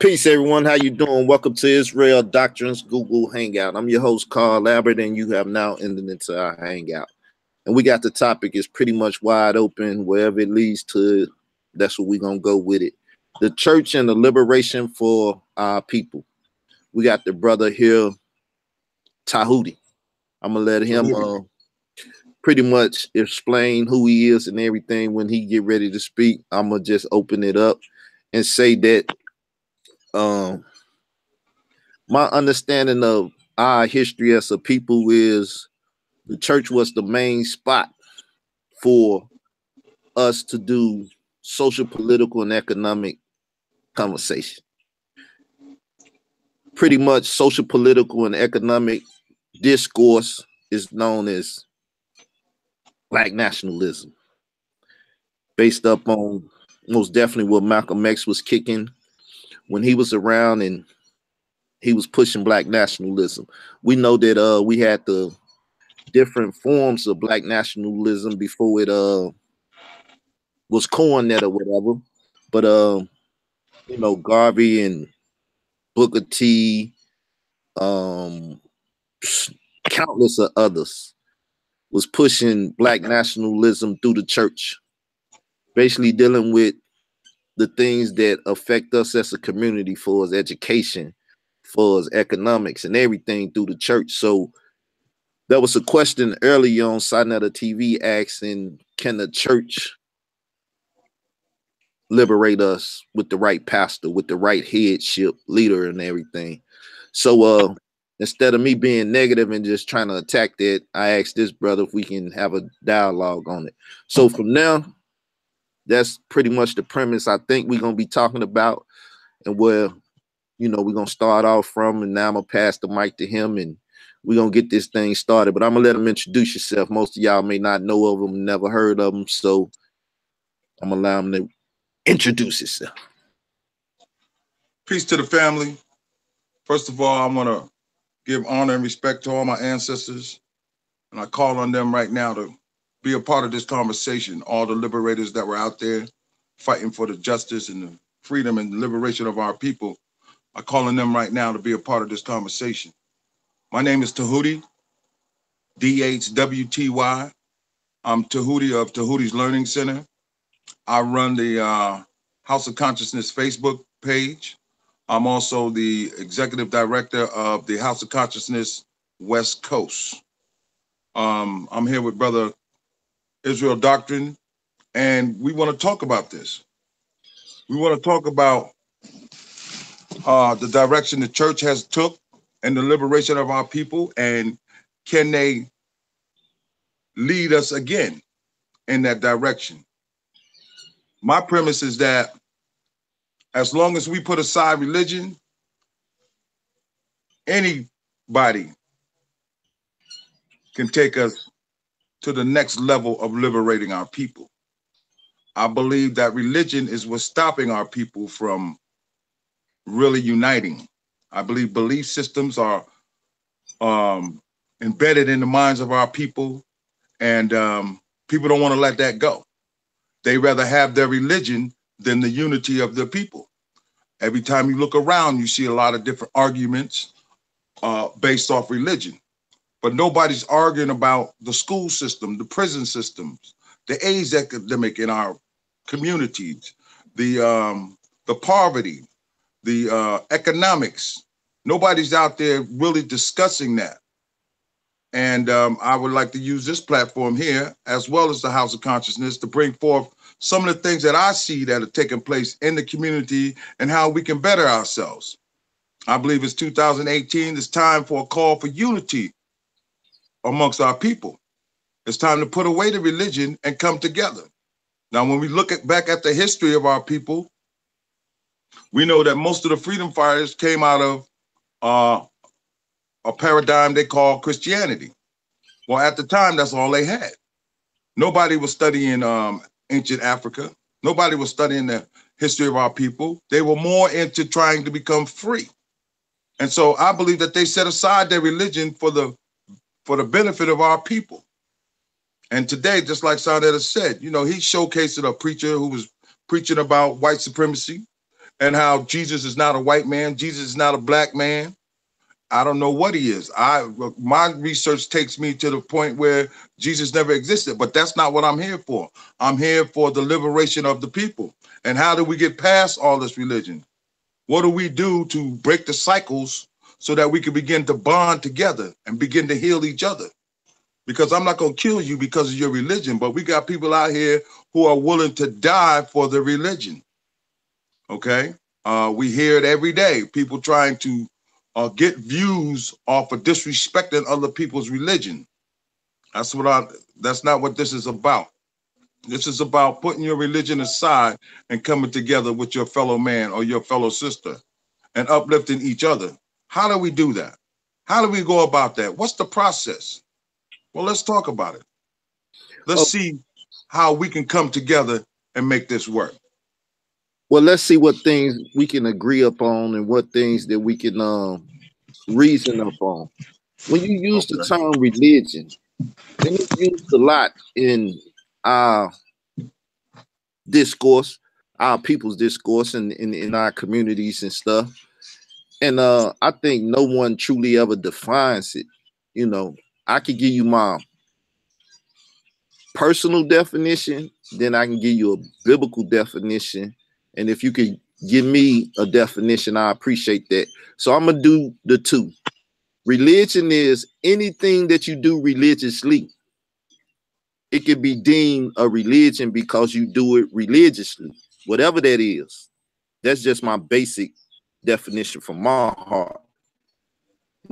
Peace, everyone. How you doing? Welcome to Israel Doctrine's Google Hangout. I'm your host, Carl Lambert, and you have now entered into our Hangout. And we got the topic is pretty much wide open. Wherever it leads to, that's what we're going to go with it. The church and the liberation for our people. We got the brother here, Tahuti. I'm going to let him pretty much explain who he is and everything. When he get ready to speak, I'm going to just open it up and say that my understanding of our history as a people is the church was the main spot for us to do social, political, and economic conversation. Pretty much social, political, and economic discourse is known as Black nationalism, based up on most definitely what Malcolm X was kicking when he was around, and he was pushing Black nationalism. We know that we had the different forms of Black nationalism before it was cornet or whatever. But you know, Garvey and Booker T, countless of others was pushing Black nationalism through the church, basically dealing with the things that affect us as a community, for as education, for as economics, and everything through the church. So there was a question early on Sinetta TV asking, can the church liberate us with the right pastor, with the right headship, leader, and everything? So instead of me being negative and just trying to attack that, I asked this brother if we can have a dialogue on it. So from now, that's pretty much the premise I think we're going to be talking about, and where, you know, we're going to start off from. And now I'm going to pass the mic to him, and we're going to get this thing started. But I'm going to let him introduce yourself. Most of y'all may not know of him, never heard of him. So I'm going to allow him to introduce himself. Peace to the family. First of all, I want to give honor and respect to all my ancestors. And I call on them right now to be a part of this conversation. All the liberators that were out there fighting for the justice and the freedom and liberation of our people, I call on them right now to be a part of this conversation. My name is Tahuti, D-H-W-T-Y. I'm Tahuti of Tahuti's Learning Center. I run the House of Consciousness Facebook page. I'm also the executive director of the House of Consciousness West Coast. I'm here with Brother Israel Doctrine, and we want to talk about this. We want to talk about the direction the church has took and the liberation of our people, and can they lead us again in that direction? My premise is that as long as we put aside religion, anybody can take us to the next level of liberating our people. I believe that religion is what's stopping our people from really uniting. I believe belief systems are embedded in the minds of our people, and people don't want to let that go. They rather have their religion than the unity of the people. Every time you look around, you see a lot of different arguments based off religion. But nobody's arguing about the school system, the prison systems, the AIDS epidemic in our communities, the poverty, the economics. Nobody's out there really discussing that. And I would like to use this platform here, as well as the House of Consciousness, to bring forth some of the things that I see that are taking place in the community and how we can better ourselves. I believe it's 2018. It's time for a call for unity amongst our people. It's time to put away the religion and come together. Now, when we look back at the history of our people, we know that most of the freedom fighters came out of a paradigm they call Christianity. Well, at the time, that's all they had. Nobody was studying ancient Africa. Nobody was studying the history of our people. They were more into trying to become free. And so I believe that they set aside their religion for the benefit of our people. And today, just like Sinetta said, you know, he showcased a preacher who was preaching about white supremacy. and how Jesus is not a white man, Jesus is not a black man. I don't know what he is. My research takes me to the point where Jesus never existed, but that's not what I'm here for. I'm here for the liberation of the people. And how do we get past all this religion? What do we do to break the cycles so that we can begin to bond together and begin to heal each other? Because I'm not going to kill you because of your religion, but we got people out here who are willing to die for the religion. Okay? We hear it every day. People trying to get views off of disrespecting other people's religion. That's not what this is about. This is about putting your religion aside and coming together with your fellow man or your fellow sister and uplifting each other. How do we do that? How do we go about that? What's the process? Well, let's talk about it. Let's see how we can come together and make this work. Well, let's see what things we can agree upon and what things that we can reason upon. When you use the term religion, and it's used a lot in our discourse, our people's discourse, and in our communities and stuff. And I think no one truly ever defines it. You know, I could give you my personal definition, then I can give you a biblical definition. And if you could give me a definition, I appreciate that. So I'm gonna do the two. Religion is anything that you do religiously. It can be deemed a religion because you do it religiously, whatever that is. That's just my basic definition from my heart.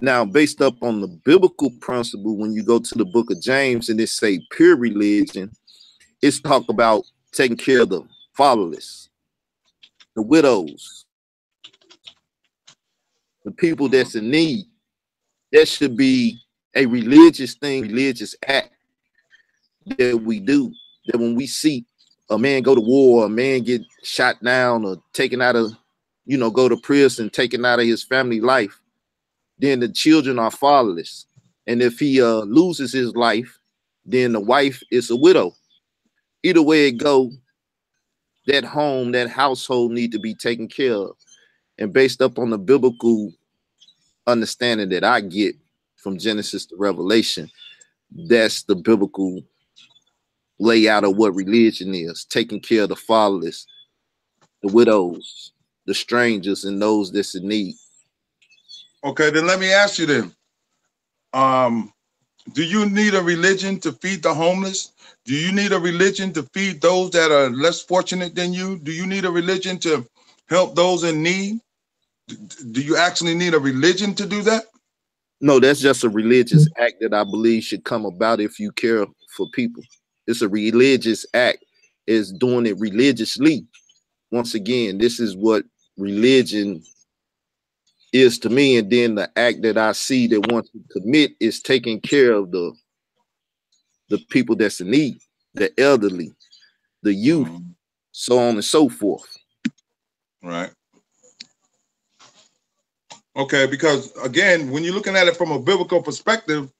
Now, based up on the biblical principle, when you go to the book of James and it say pure religion, it's talk about taking care of the fatherless, the widows, the people that's in need. That should be a religious thing, religious act that we do. That when we see a man go to war, a man get shot down or taken out of, go to prison, taken out of his family life, then the children are fatherless. And if he loses his life, then the wife is a widow. Either way it go, that home, that household need to be taken care of. And based up on the biblical understanding that I get from Genesis to Revelation, that's the biblical layout of what religion is: taking care of the fatherless, the widows, the strangers, and those that's in need. Okay, then let me ask you then. Do you need a religion to feed the homeless? Do you need a religion to feed those that are less fortunate than you? Do you need a religion to help those in need? Do you actually need a religion to do that? No, that's just a religious act that I believe should come about if you care for people. It's a religious act. It's doing it religiously. Once again, this is what religion is to me. And then the act that I see that once you commit is taking care of the people that's in need, the elderly, the youth, so on and so forth. Right. Okay, because again, when you're looking at it from a biblical perspective,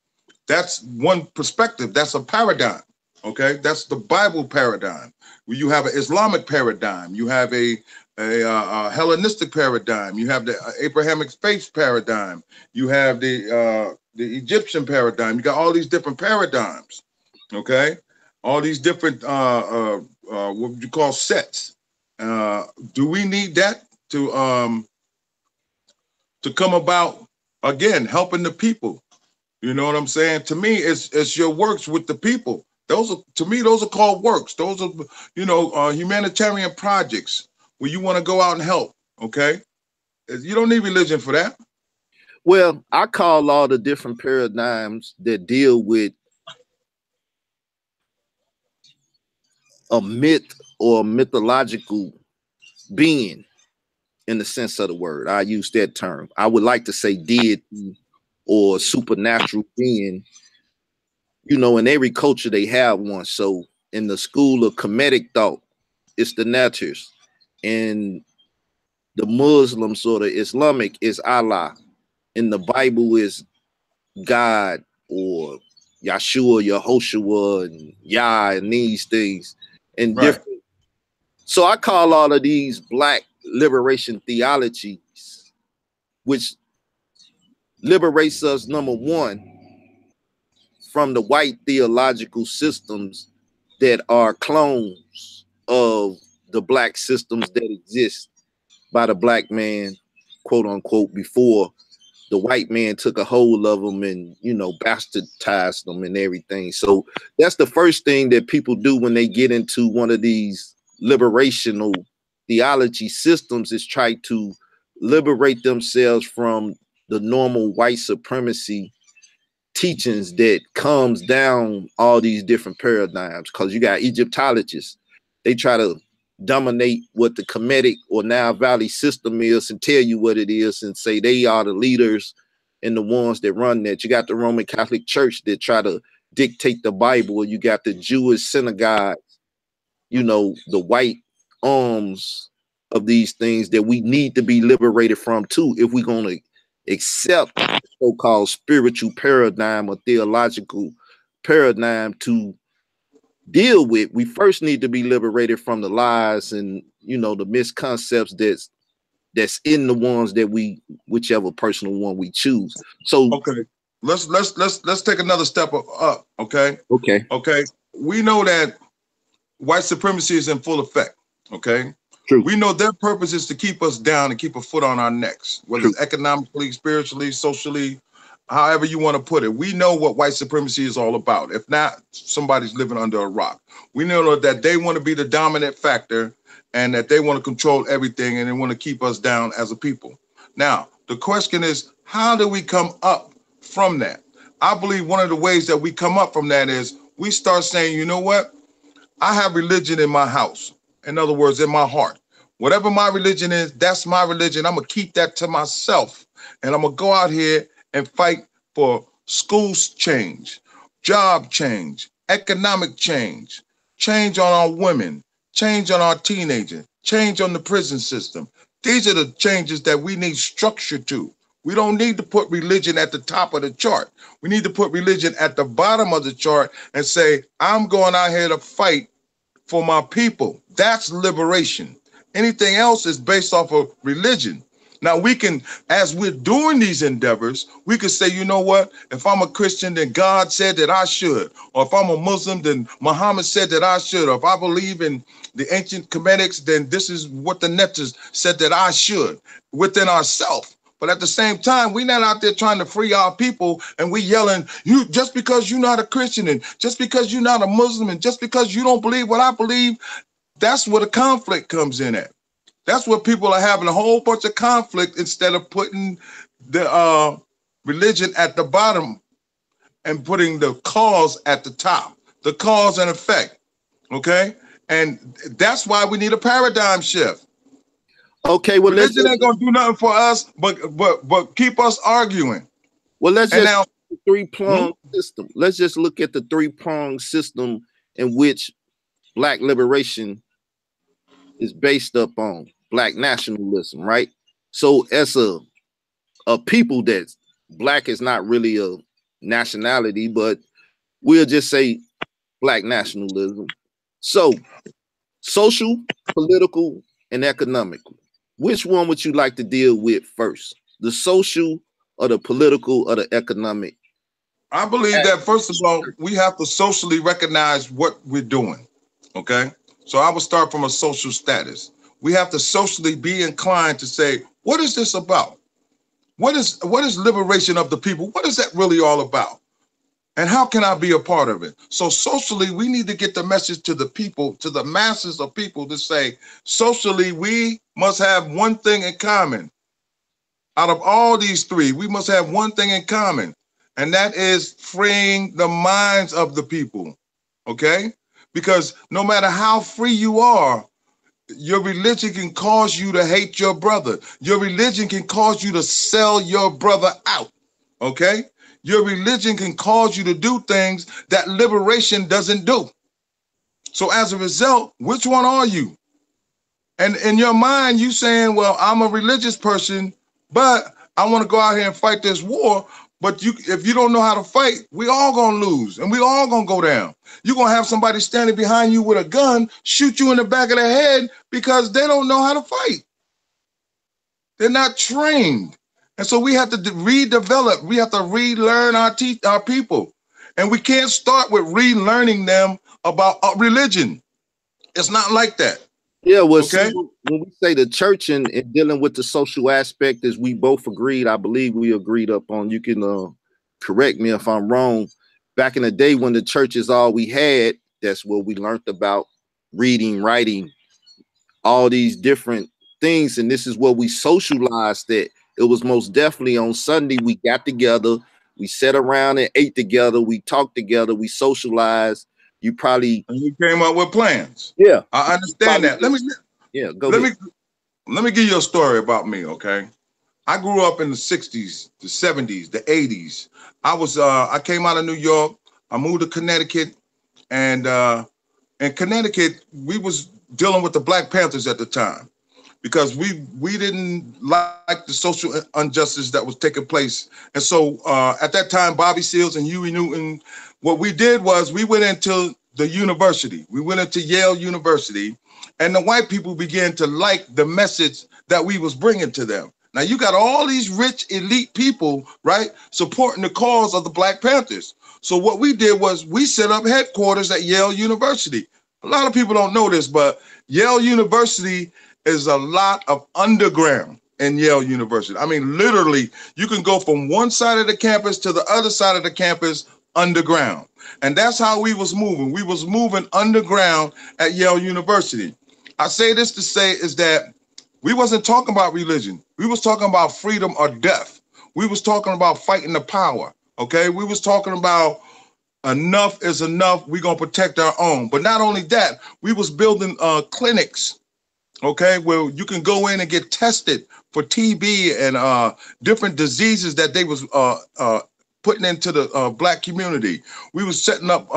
that's one perspective. That's a paradigm. Okay, that's the Bible paradigm. You have an Islamic paradigm. You have a Hellenistic paradigm. You have the Abrahamic faith paradigm. You have the Egyptian paradigm. You got all these different paradigms. Okay, all these different what would you call sets? Do we need that to come about, again, helping the people? You know what I'm saying? To me, it's your works with the people. Those are called works. Those are, humanitarian projects where you want to go out and help. Okay, you don't need religion for that. Well, I call all the different paradigms that deal with a myth or a mythological being, in the sense of the word. I use that term. I would like to say deity or supernatural being. In every culture they have one. So in the school of Kemetic thought, it's the Naturs. In the Muslims or the Islamic is Allah. In the Bible is God or Yahshua, Yehoshua, and Yah, and these things. And Right. different. So I call all of these black liberation theologies, which liberates us, number one, from the white theological systems that are clones of the black systems that exist by the black man, quote unquote, before the white man took a hold of them and, you know, bastardized them and everything. So that's the first thing that people do when they get into one of these liberational theology systems, is try to liberate themselves from the normal white supremacy teachings that comes down all these different paradigms. Because you got Egyptologists, they try to dominate what the Kemetic or Nile Valley system is and tell you what it is and say they are the leaders and the ones that run that. You got the Roman Catholic Church that try to dictate the Bible. You got the Jewish synagogue, you know, the white arms of these things that we need to be liberated from too, if we're going to accept the so-called spiritual paradigm or theological paradigm to deal with. We first need to be liberated from the lies and, you know, the misconceptions that's in the ones that we, whichever personal one we choose. So okay, let's take another step up. Okay. We know that white supremacy is in full effect. Okay. True. We know their purpose is to keep us down and keep a foot on our necks, whether it's economically, spiritually, socially, however you want to put it. We know what white supremacy is all about. If not, somebody's living under a rock. We know that they want to be the dominant factor and that they want to control everything and they want to keep us down as a people. Now, the question is, how do we come up from that? I believe one of the ways that we come up from that is we start saying, you know what? I have religion in my house. In other words, in my heart. Whatever my religion is, that's my religion. I'm going to keep that to myself. And I'm going to go out here and fight for schools change, job change, economic change, change on our women, change on our teenagers, change on the prison system. These are the changes that we need structure to. We don't need to put religion at the top of the chart. We need to put religion at the bottom of the chart and say, I'm going out here to fight for my people. That's liberation. Anything else is based off of religion. Now we can, as we're doing these endeavors, we could say, you know what? If I'm a Christian, then God said that I should. Or if I'm a Muslim, then Muhammad said that I should. Or if I believe in the ancient Kemetics, then this is what the Neptals said that I should within ourselves. But at the same time, we're not out there trying to free our people and we yelling, you just because you're not a Christian and just because you're not a Muslim and just because you don't believe what I believe. That's where the conflict comes in at. That's where people are having a whole bunch of conflict instead of putting the religion at the bottom and putting the cause at the top, the cause and effect. Okay. And that's why we need a paradigm shift. Okay, well, religion ain't gonna do nothing for us, but keep us arguing. Well, let's just now, three-pronged system. Let's just look at the three-pronged system in which Black liberation is based upon. Black nationalism, right? So as a people that Black is not really a nationality, but we'll just say Black nationalism. So social, political, and economical. Which one would you like to deal with first? The social or the political or the economic? I believe that, first of all, we have to socially recognize what we're doing, okay? So I would start from a social status. We have to socially be inclined to say, what is this about? What is liberation of the people? What is that really all about? And how can I be a part of it? So socially, we need to get the message to the people, to the masses of people to say, socially, we must have one thing in common. Out of all these three, we must have one thing in common, and that is freeing the minds of the people, okay? Because no matter how free you are, your religion can cause you to hate your brother. Your religion can cause you to sell your brother out, okay? Your religion can cause you to do things that liberation doesn't do. So as a result, which one are you? And in your mind, you saying, well, I'm a religious person, but I want to go out here and fight this war. But if you don't know how to fight, we all going to lose and we all going to go down. You're going to have somebody standing behind you with a gun, shoot you in the back of the head because they don't know how to fight. They're not trained. And so we have to redevelop. We have to relearn our people. And we can't start with relearning them about religion. It's not like that. Yeah, well, Okay? see, when we say the church and dealing with the social aspect, as we both agreed, I believe we agreed up on, you can correct me if I'm wrong. Back in the day when the church is all we had, that's what we learned about reading, writing, all these different things. And this is what we socialized that it was most definitely on Sunday. We got together, we sat around and ate together, we talked together, we socialized. You probably, And you came up with plans. yeah, I understand probably, that. yeah, go Let ahead. me let me give you a story about me, okay? I grew up in the 60s, the 70s, the 80s. I came out of New York, I moved to Connecticut, and in Connecticut, we was dealing with the Black Panthers at the time because we didn't like the social injustice that was taking place. And so at that time, Bobby Seals and Huey Newton, what we did was we went into the university. We went into Yale University, and the white people began to like the message that we was bringing to them. Now you got all these rich elite people, right, supporting the cause of the Black Panthers. So what we did was we set up headquarters at Yale University. A lot of people don't know this, but Yale University is a lot of underground in Yale University. I mean, literally, you can go from one side of the campus to the other side of the campus underground. And that's how we was moving. We was moving underground at Yale University. I say this to say is that we wasn't talking about religion. We was talking about freedom or death. We was talking about fighting the power. Okay, we was talking about enough is enough. We're gonna protect our own. But not only that, we was building clinics, okay, where you can go in and get tested for TB and different diseases that they was putting into the Black community. We was setting up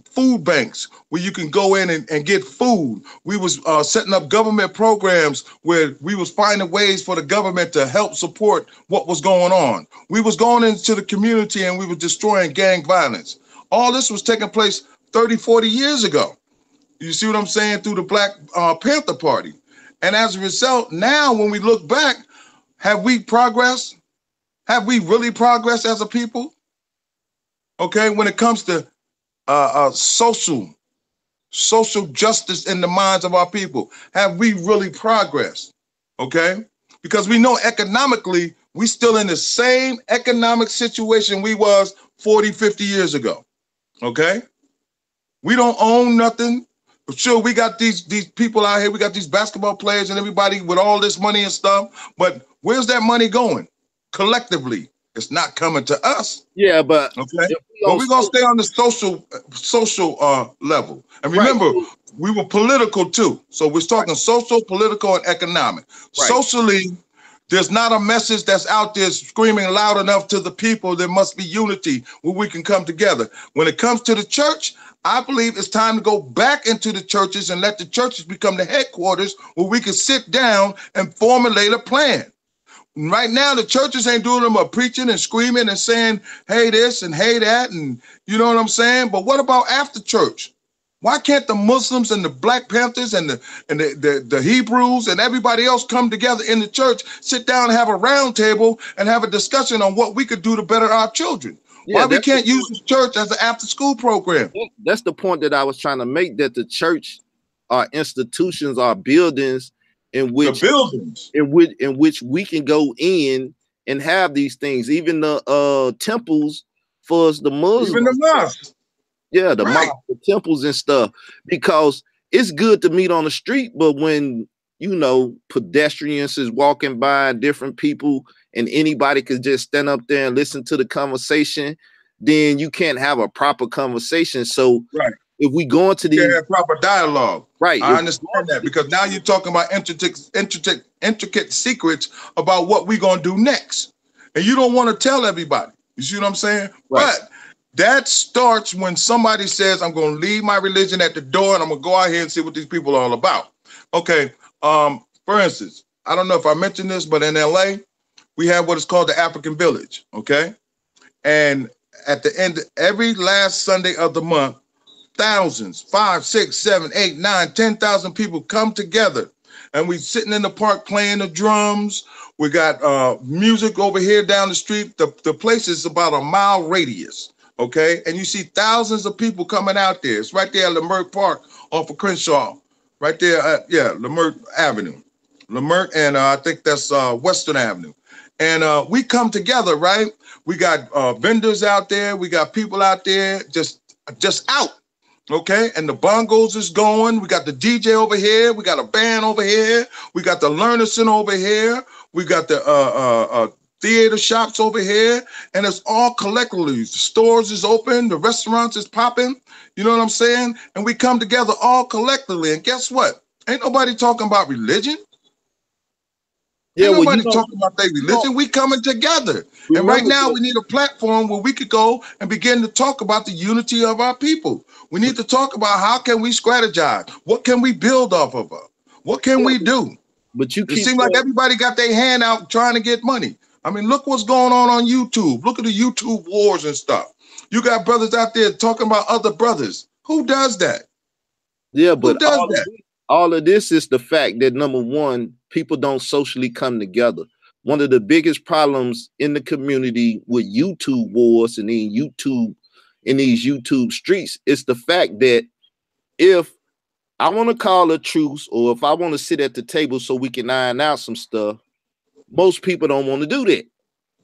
food banks where you can go in and get food. We was setting up government programs where we was finding ways for the government to help support what was going on. We was going into the community and we were destroying gang violence. All this was taking place 30, 40 years ago. You see what I'm saying? Through the Black Panther Party. And as a result, now when we look back, have we progressed? Have we really progressed as a people? Okay, when it comes to social justice in the minds of our people, have we really progressed? Okay, because we know economically, we still in the same economic situation we was 40, 50 years ago. Okay, we don't own nothing. Sure, we got these people out here. We got these basketball players and everybody with all this money and stuff. But where's that money going? Collectively, it's not coming to us. Yeah, but Okay, but we're gonna stay on the social level. And remember, right. we were political too. So we're talking social, political, and economic. Right. Socially, there's not a message that's out there screaming loud enough to the people. There must be unity where we can come together. When it comes to the church, I believe it's time to go back into the churches and let the churches become the headquarters where we can sit down and formulate a plan. Right now, the churches ain't doing them but preaching and screaming and saying, hey, this and hey, that. And you know what I'm saying? But what about after church? Why can't the Muslims and the Black Panthers and the Hebrews and everybody else come together in the church, sit down and have a round table and have a discussion on what we could do to better our children? Yeah, why we can't use the church as an after-school program? That's the point that I was trying to make, that the church are institutions, are buildings in which in which we can go in and have these things. Even the temples for us, the Muslims. Even the mosques. Yeah, the mosques, the temples and stuff. Because it's good to meet on the street, but when, you know, pedestrians is walking by, different people, and anybody could just stand up there and listen to the conversation, then you can't have a proper conversation. So if we go into the proper dialogue, right? I understand that, because now you're talking about intricate secrets about what we're gonna do next, and you don't want to tell everybody. You see what I'm saying? Right. But that starts when somebody says, I'm going to leave my religion at the door and I'm going to go out here and see what these people are all about. Okay. For instance, I don't know if I mentioned this, but in LA, we have what is called the African Village. Okay. And at the end, every last Sunday of the month, thousands, 5, 6, 7, 8, 9, 10,000 people come together and we sitting in the park playing the drums. We got music over here down the street. The place is about a mile radius, okay? And you see thousands of people coming out there. It's right there at Leimert Park off of Crenshaw, right there at, yeah, Leimert Avenue. Leimert and I think that's Western Avenue. And we come together, right? We got vendors out there. We got people out there just out. Okay, and the bongos is going. We got the DJ over here. We got a band over here. We got the Learner Center over here. We got the theater shops over here, and it's all collectively. The stores is open. The restaurants is popping. You know what I'm saying? And we come together all collectively. And guess what? Ain't nobody talking about religion. Yeah, Ain't well, nobody talking about their religion. We coming together. And right now we need a platform where we could go and begin to talk about the unity of our people. We need to talk about how can we strategize? What can we build off of? What can we do? But you keep it seems like everybody got their hand out trying to get money. I mean, look what's going on YouTube. Look at the YouTube wars and stuff. You got brothers out there talking about other brothers. Who does that? Yeah, but who does that? All of this is the fact that, number one, people don't socially come together. One of the biggest problems in the community with YouTube wars and in these YouTube streets is the fact that if I want to call a truce, or if I want to sit at the table so we can iron out some stuff, most people don't want to do that.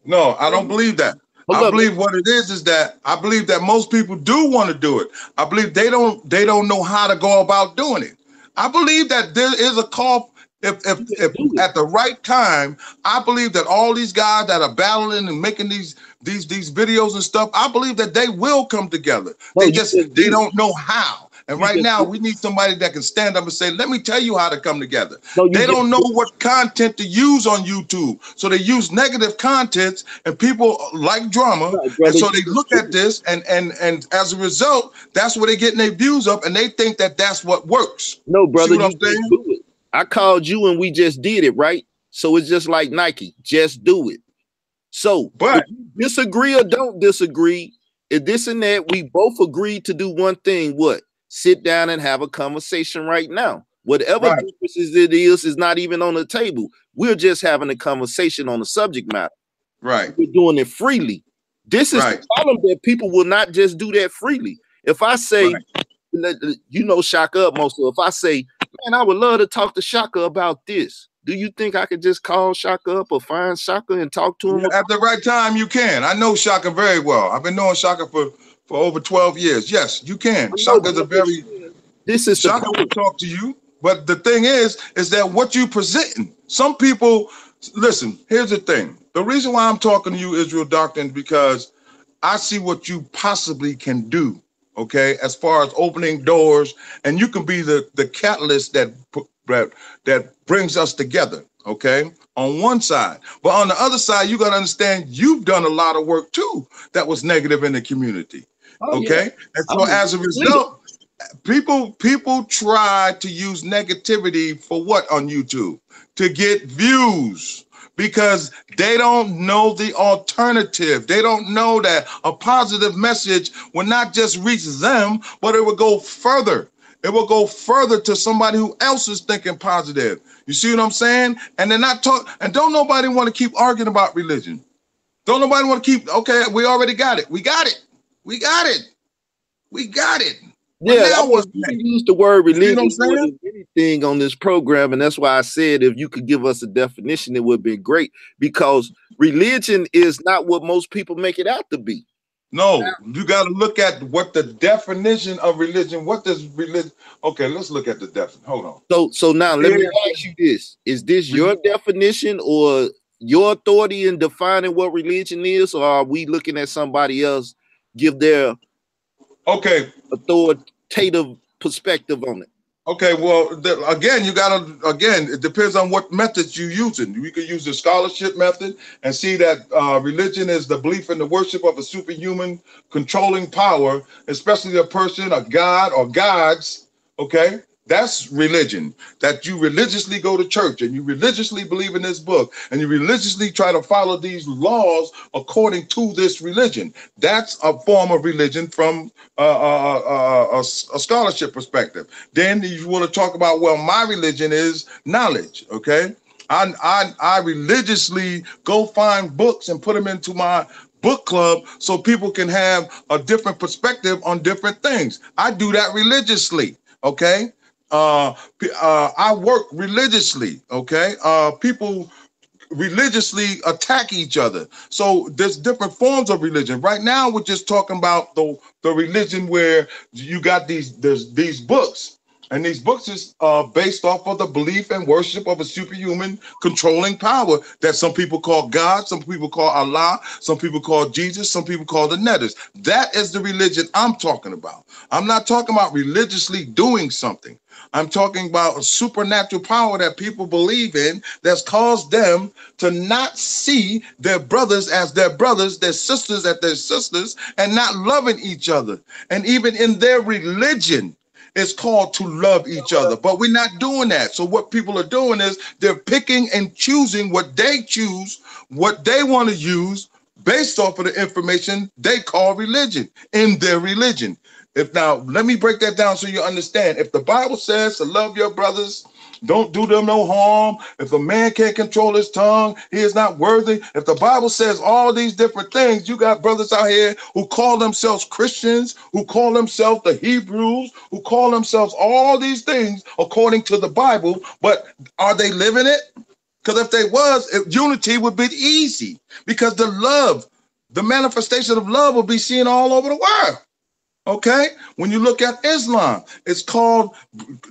No, I don't believe that. I believe what it is that I believe that most people do want to do it. I believe they don't know how to go about doing it. I believe that there is a call. If at the right time, I believe that all these guys that are battling and making these videos and stuff, I believe that they will come together. They don't know how. And right now, we need somebody that can stand up and say, let me tell you how to come together. They don't know what content to use on YouTube. So they use negative contents, and people like drama. And so they look at this, and as a result, that's where they're getting their views up, and they think that that's what works. No, brother, you just do it. I called you and we just did it, right? So it's just like Nike, just do it. So but if you disagree or don't disagree, if this and that, we both agreed to do one thing, what? Sit down and have a conversation right now. Whatever differences it is not even on the table. We're just having a conversation on the subject matter. Right. We're doing it freely. This is the problem, that people will not just do that freely. If I say, you know, Shaka up most of, if I say, man, I would love to talk to Shaka about this, do you think I could just call Shaka up or find Shaka and talk to him? At the right time, you can. I know Shaka very well. I've been knowing Shaka for over 12 years. Yes, you can. Shaka's a very... Shaka will talk to you. But the thing is that what you presenting, some people... Listen, here's the thing. The reason why I'm talking to you, Israel Doctrine, because I see what you possibly can do, okay, as far as opening doors, and you can be the catalyst that brings us together, okay, on one side. But on the other side, you got to understand you've done a lot of work, too, that was negative in the community, okay? And so as a result, people try to use negativity for what on YouTube? To get views, because they don't know the alternative. They don't know that a positive message will not just reach them, but it will go further. It will go further to somebody who else is thinking positive. You see what I'm saying? And they're not talking, and don't nobody want to keep arguing about religion. Don't nobody want to keep, okay, we already got it. We got it. We got it. We got it. Yeah, I use the word religion more than anything on this program, and that's why I said if you could give us a definition, it would be great, because religion is not what most people make it out to be. No, you got to look at what the definition of religion. What does religion? Okay, let's look at the definition. Hold on. So now let me ask you this: is this your definition or your authority in defining what religion is, or are we looking at somebody else give their authoritative perspective on it? Okay, well, again, it depends on what methods you're using. You can use the scholarship method and see that religion is the belief in the worship of a superhuman controlling power, especially a person, a god or gods, okay, That's religion. That you religiously go to church and you religiously believe in this book and you religiously try to follow these laws according to this religion. That's a form of religion from a scholarship perspective. Then you want to talk about, well, my religion is knowledge. Okay, I religiously go find books and put them into my book club so people can have a different perspective on different things. I do that religiously. Okay. I work religiously. Okay. People religiously attack each other. So there's different forms of religion. Right now, we're just talking about the religion where you got there's these books. And these books is based off of the belief and worship of a superhuman controlling power that some people call God, some people call Allah, some people call Jesus, some people call the Netters. That is the religion I'm talking about. I'm not talking about religiously doing something. I'm talking about a supernatural power that people believe in that's caused them to not see their brothers as their brothers, their sisters as their sisters, and not loving each other. And even in their religion, it's called to love each other, but we're not doing that. So what people are doing is they're picking and choosing what they choose, what they want to use based off of the information they call religion in their religion. If now, let me break that down so you understand. If the Bible says to love your brothers, don't do them no harm. If a man can't control his tongue, he is not worthy. If the Bible says all these different things, you got brothers out here who call themselves Christians, who call themselves the Hebrews, who call themselves all these things according to the Bible, but are they living it? Because if they was, unity would be easy because the love, the manifestation of love will be seen all over the world. Okay, when you look at Islam, it's called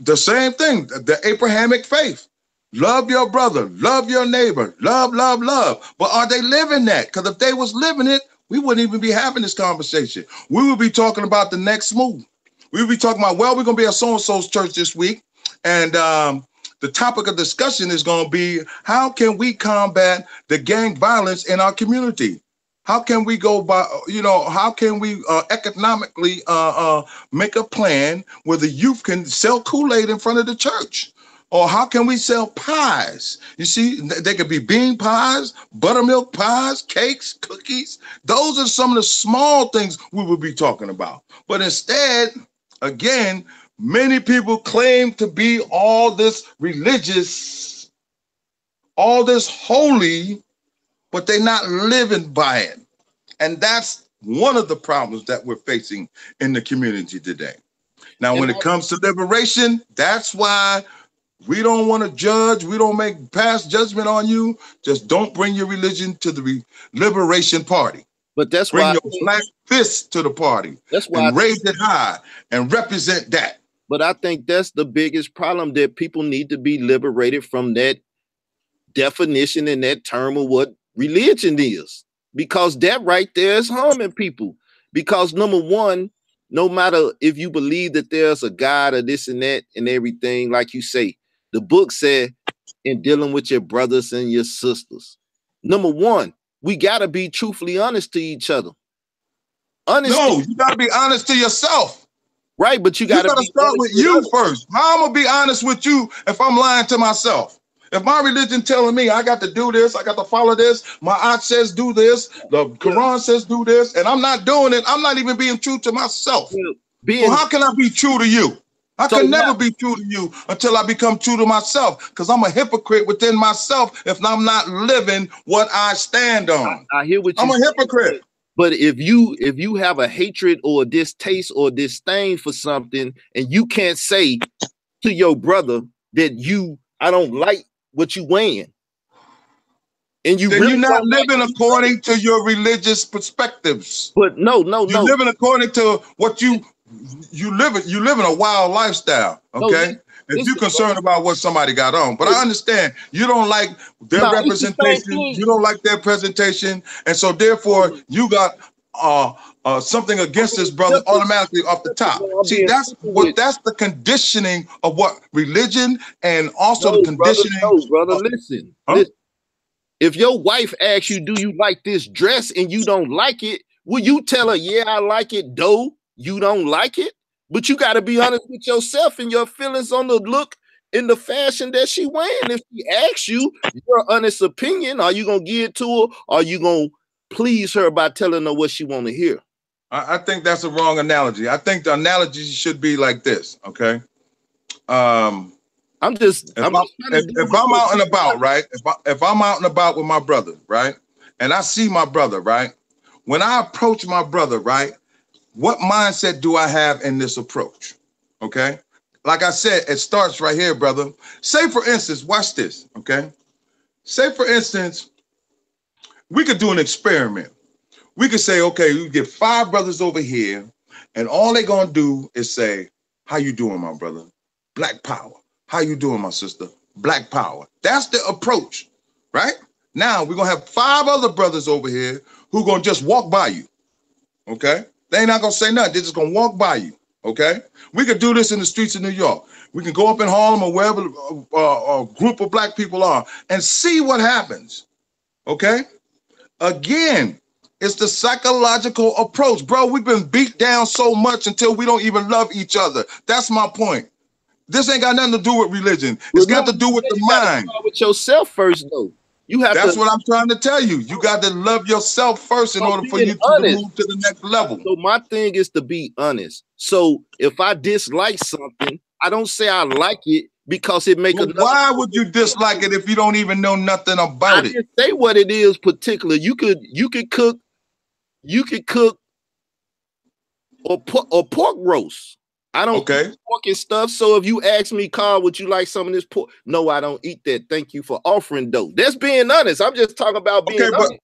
the same thing, the Abrahamic faith. Love your brother, love your neighbor, love, love, love. But are they living that? Because if they was living it, we wouldn't even be having this conversation. We would be talking about the next move. We would be talking about, well, we're going to be at so-and-so's church this week. And the topic of discussion is going to be, how can we combat the gang violence in our community? How can we go by, how can we economically make a plan where the youth can sell Kool-Aid in front of the church? Or how can we sell pies? You see, they could be bean pies, buttermilk pies, cakes, cookies. Those are some of the small things we would be talking about. But instead, again, many people claim to be all this religious, all this holy, but they're not living by it. And that's one of the problems that we're facing in the community today. Now, when it comes to liberation, that's why we don't want to judge. We don't pass judgment on you. Just don't bring your religion to the liberation party. But that's bring why your black fist to the party. That's why raise it high and represent that. But I think that's the biggest problem, that people need to be liberated from that definition and that term of what religion is, because that right there is harming people. Because number one, no matter if you believe that there's a God or this and that and everything, like you say, the book said in dealing with your brothers and your sisters, number one, we got to be truthfully honest to each other. Honesty. No, you got to be honest to yourself. Right, but you got to start with you first. How am I going to be honest with you if I'm lying to myself? If my religion telling me I got to do this, I got to follow this, my aunt says do this, the Quran says do this, and I'm not doing it, I'm not even being true to myself. So how can I be true to you? I can never be true to you until I become true to myself, because I'm a hypocrite within myself if I'm not living what I stand on. I hear what I'm a hypocrite. But if you have a hatred or a distaste or disdain for something, and you can't say to your brother that I don't like what you wearing, and then really you're not living according to your religious perspectives. But no, you're living according to what you live a wild lifestyle. Okay. If you're concerned about what somebody got on, but I understand you don't like their representation, you don't like their presentation, and so therefore you got something against this brother automatically off the top. See, that's the conditioning of what religion, and also the conditioning. Brother, listen. If your wife asks you, do you like this dress, and you don't like it, will you tell her, yeah, I like it, though you don't like it? But you got to be honest with yourself and your feelings on the look in the fashion that she wearing. If she asks you your honest opinion, are you gonna give it to her? Or are you gonna please her by telling her what she want to hear? I think that's a wrong analogy. I think the analogy should be like this. Okay. I'm just if I'm out and about, right? If I'm out and about with my brother, right, and I see my brother, right, when I approach my brother, right, what mindset do I have in this approach? Okay, like I said, it starts right here, brother. Say for instance, watch this. Okay, say for instance, we could do an experiment. We could say, okay, we get 5 brothers over here, and all they're gonna do is say, "How you doing, my brother? Black power. How you doing, my sister? Black power." That's the approach, right? Now we're gonna have 5 other brothers over here who gonna just walk by you. Okay, they ain't not gonna say nothing. They're just gonna walk by you. Okay, we could do this in the streets of New York. We can go up in Harlem or wherever a group of black people are and see what happens. Okay, again, it's the psychological approach, bro. We've been beat down so much until we don't even love each other. That's my point. This ain't got nothing to do with religion. It's got to do with the mind. With yourself first, though. You have That's what I'm trying to tell you. You got to love yourself first in order for you to move to the next level. So my thing is to be honest. So if I dislike something, I don't say I like it because it makes. Why would you dislike it if you don't even know nothing about it? I didn't say what it is particular. You could cook or pork roast. I don't eat pork and stuff. So if you ask me, Carl, would you like some of this pork? No, I don't eat that. Thank you for offering, though. That's being honest. I'm just talking about being honest. But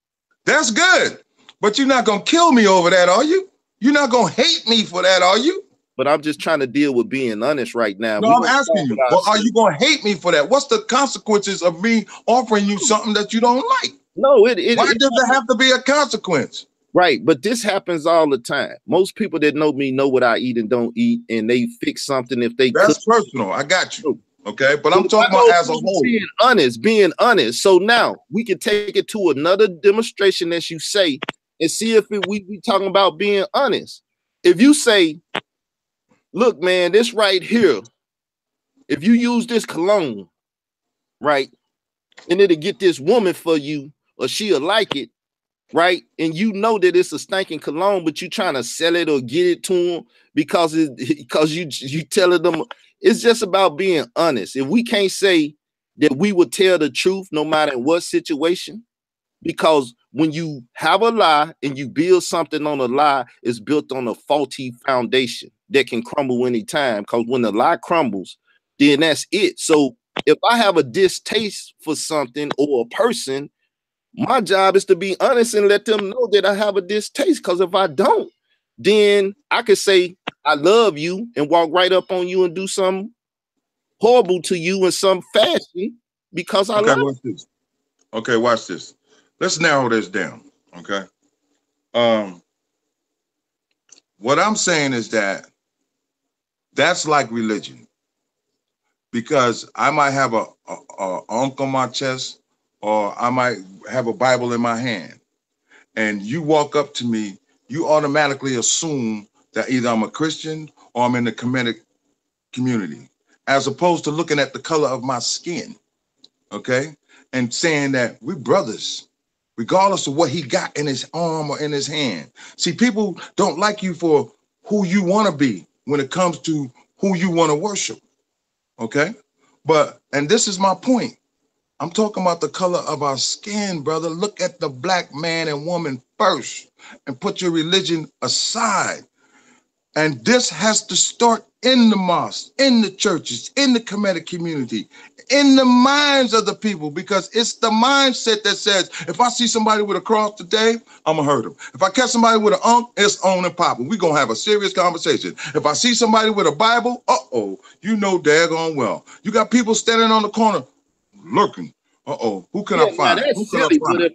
that's good. But you're not gonna kill me over that, are you? You're not gonna hate me for that, are you? But I'm just trying to deal with being honest right now. No, I'm asking you, well, are you gonna hate me for that? What's the consequences of me offering you something that you don't like? No, why does it have to be a consequence? Right, but this happens all the time. Most people that know me know what I eat and don't eat, and they fix something if they. That's personal. I got you. Okay, but I'm talking about as a whole. Being honest. So now we can take it to another demonstration, as you say, and see if we talking about being honest. If you say, "Look, man, this right here, if you use this cologne, right, and it'll get this woman for you, or she'll like it." Right, and you know that it's a stinking cologne, but you trying to sell it or get it to them because you telling them. It's just about being honest. If we can't say that we would tell the truth no matter what situation, because when you have a lie and you build something on a lie, it's built on a faulty foundation that can crumble anytime. Because when the lie crumbles, then that's it. So if I have a distaste for something or a person, my job is to be honest and let them know that I have a distaste. Because if I don't, then I could say I love you and walk right up on you and do something horrible to you in some fashion because I love watch this. Okay, watch this. Let's narrow this down. Okay. What I'm saying is that that's like religion, because I might have a unk on my chest, or I might have a Bible in my hand, and you walk up to me, you automatically assume that either I'm a Christian or I'm in the Kemetic community, as opposed to looking at the color of my skin, okay, and saying that we're brothers, regardless of what he got in his arm or in his hand. See, people don't like you for who you want to be when it comes to who you want to worship, okay? And this is my point. I'm talking about the color of our skin, brother. Look at the black man and woman first and put your religion aside. And this has to start in the mosque, in the churches, in the Kemetic community, in the minds of the people, because it's the mindset that says, if I see somebody with a cross today, I'm going to hurt them. If I catch somebody with an unk, it's on and popping. We're going to have a serious conversation. If I see somebody with a Bible, you know daggone well. You got people standing on the corner lurking. Who can I find? Who can I find?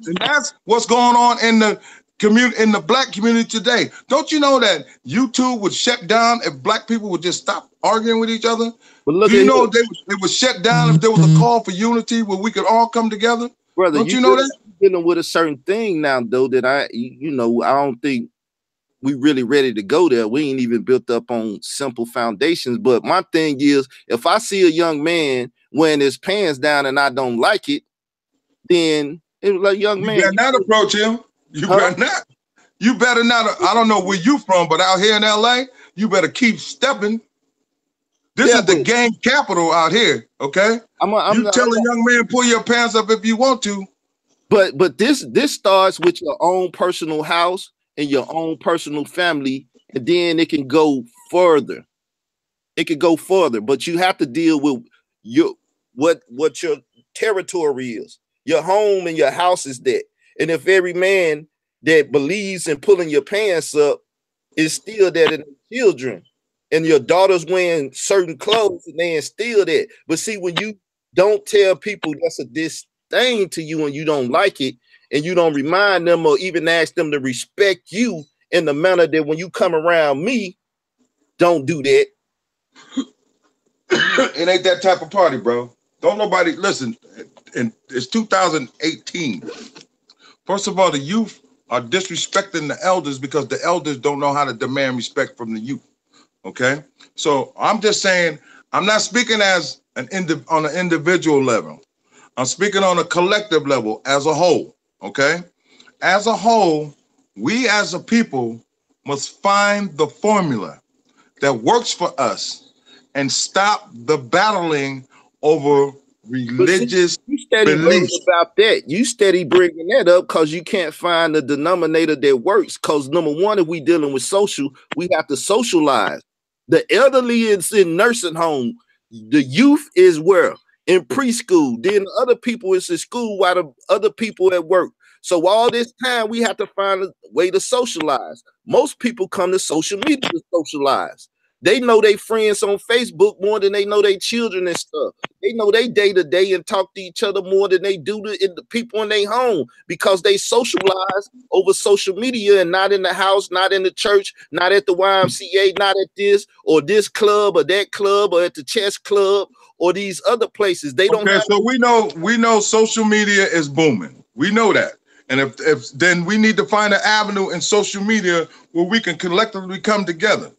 And that's what's going on in the community, in the black community today. Don't you know that YouTube would shut down if black people would just stop arguing with each other? Do you know they would shut down if there was a call for unity where we could all come together? Brother, don't you know that? Dealing with a certain thing now, though, that I don't think we really ready to go there. We ain't even built up on simple foundations. But my thing is, if I see a young man wearing his pants down and I don't like it, then it was like, young You man, better not approach him. You better not. You better not. I don't know where you from, but out here in LA, you better keep stepping. This is the gang capital out here, okay? You tell a young man, pull your pants up if you want to. But this starts with your own personal house and your own personal family, and then it can go further. It could go further, but you have to deal with what your territory is. Your home and your house is that. And if every man that believes in pulling your pants up is still that in the children, and your daughter's wearing certain clothes and they instill that. But see, when you don't tell people that's a disdain to you and you don't like it, and you don't remind them or even ask them to respect you in the manner that when you come around me, don't do that. It ain't that type of party, bro. Don't nobody listen. And it's 2018. First of all, the youth are disrespecting the elders because the elders don't know how to demand respect from the youth. Okay, so I'm just saying, I'm not speaking as on an individual level. I'm speaking on a collective level as a whole. Okay, as a whole, we as a people must find the formula that works for us and stop the battling over religious beliefs. About that. You steady bringing that up because you can't find the denominator that works. Because number one, if we dealing with social, we have to socialize. The elderly is in nursing home. The youth is where? In preschool. Then the other people is in school while the other people at work. So all this time we have to find a way to socialize. Most people come to social media to socialize. They know their friends on Facebook more than they know their children and stuff. They know they day to day and talk to each other more than they do to the people in their home because they socialize over social media and not in the house, not in the church, not at the YMCA, not at this or this club or that club or at the chess club or these other places. They don't. Okay, so we know social media is booming. We know that. And if then we need to find an avenue in social media where we can collectively come together.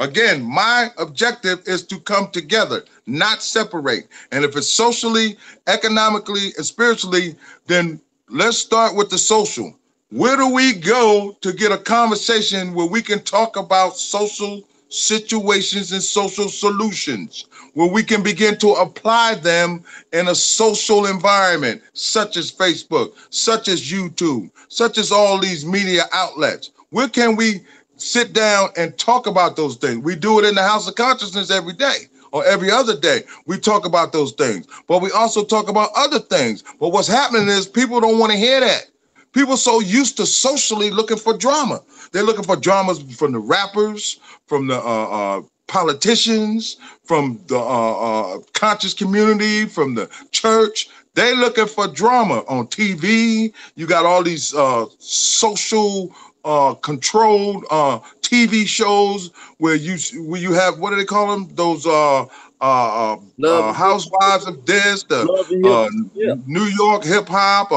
Again, my objective is to come together, not separate. And if it's socially, economically, and spiritually, then let's start with the social. Where do we go to get a conversation where we can talk about social situations and social solutions, where we can begin to apply them in a social environment, such as Facebook, such as YouTube, such as all these media outlets? Where can we sit down and talk about those things? We do it in the House of Consciousness every day or every other day. We talk about those things, but we also talk about other things. But what's happening is people don't want to hear that. People are so used to socially looking for drama. They're looking for dramas from the rappers, from the politicians, from the conscious community, from the church. They're looking for drama on TV. You got all these social controlled TV shows where you have, what do they call them? Those housewives of this, the New York hip hop,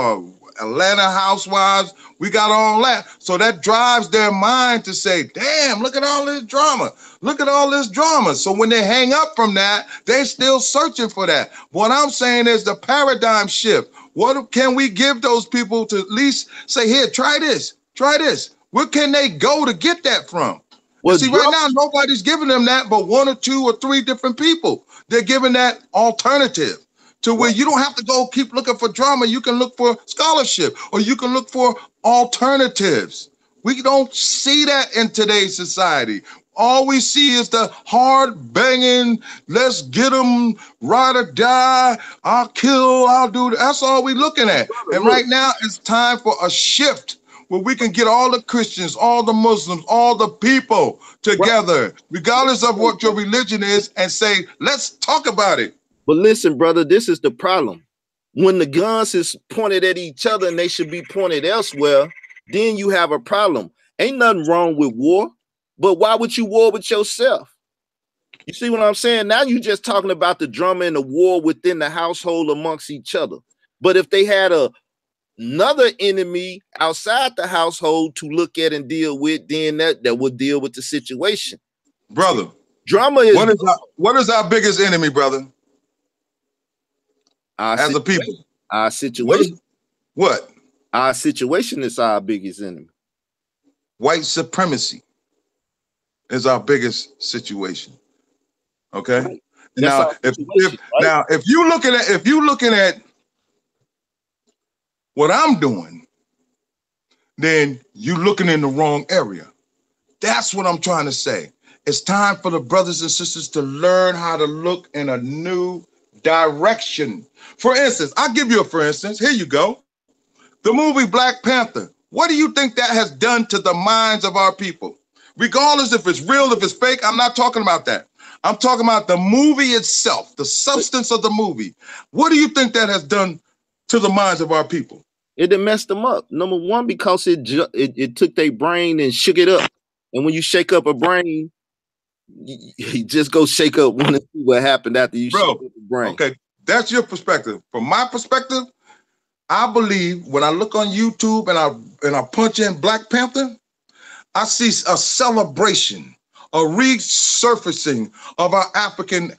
Atlanta housewives. We got all that. So that drives their mind to say, damn, look at all this drama. Look at all this drama. So when they hang up from that, they're still searching for that. What I'm saying is the paradigm shift. What can we give those people to at least say, here, try this. Try this. Where can they go to get that from? Well, see, right now, nobody's giving them that but one or two or three different people. They're giving that alternative to where you don't have to go keep looking for drama. You can look for scholarship or you can look for alternatives. We don't see that in today's society. All we see is the hard banging, let's get them, ride or die, I'll kill, I'll do that. That's all we're looking at. And right now, it's time for a shift where we can get all the Christians, all the Muslims, all the people together, regardless of what your religion is, and say, let's talk about it. But listen, brother, this is the problem. When the guns is pointed at each other and they should be pointed elsewhere, then you have a problem. Ain't nothing wrong with war, but why would you war with yourself? You see what I'm saying? Now you're just talking about the drama and the war within the household amongst each other. But if they had a another enemy outside the household to look at and deal with, then that will deal with the situation. Brother, drama is what is our biggest enemy, brother? As a people. Our situation. What? Our situation is our biggest enemy. White supremacy is our biggest situation. Okay. Right. Now, if you're looking at what I'm doing, then you're looking in the wrong area. That's what I'm trying to say. It's time for the brothers and sisters to learn how to look in a new direction. For instance, I'll give you a for instance. Here you go. The movie Black Panther. What do you think that has done to the minds of our people? Regardless if it's real, if it's fake, I'm not talking about that. I'm talking about the movie itself, the substance of the movie. What do you think that has done to the minds of our people? It messed them up. Number one, because it took their brain and shook it up. And when you shake up a brain, you just go shake up one and see what happened after you shake up the brain. Okay, that's your perspective. From my perspective, I believe when I look on YouTube and I punch in Black Panther, I see a celebration, a resurfacing of our African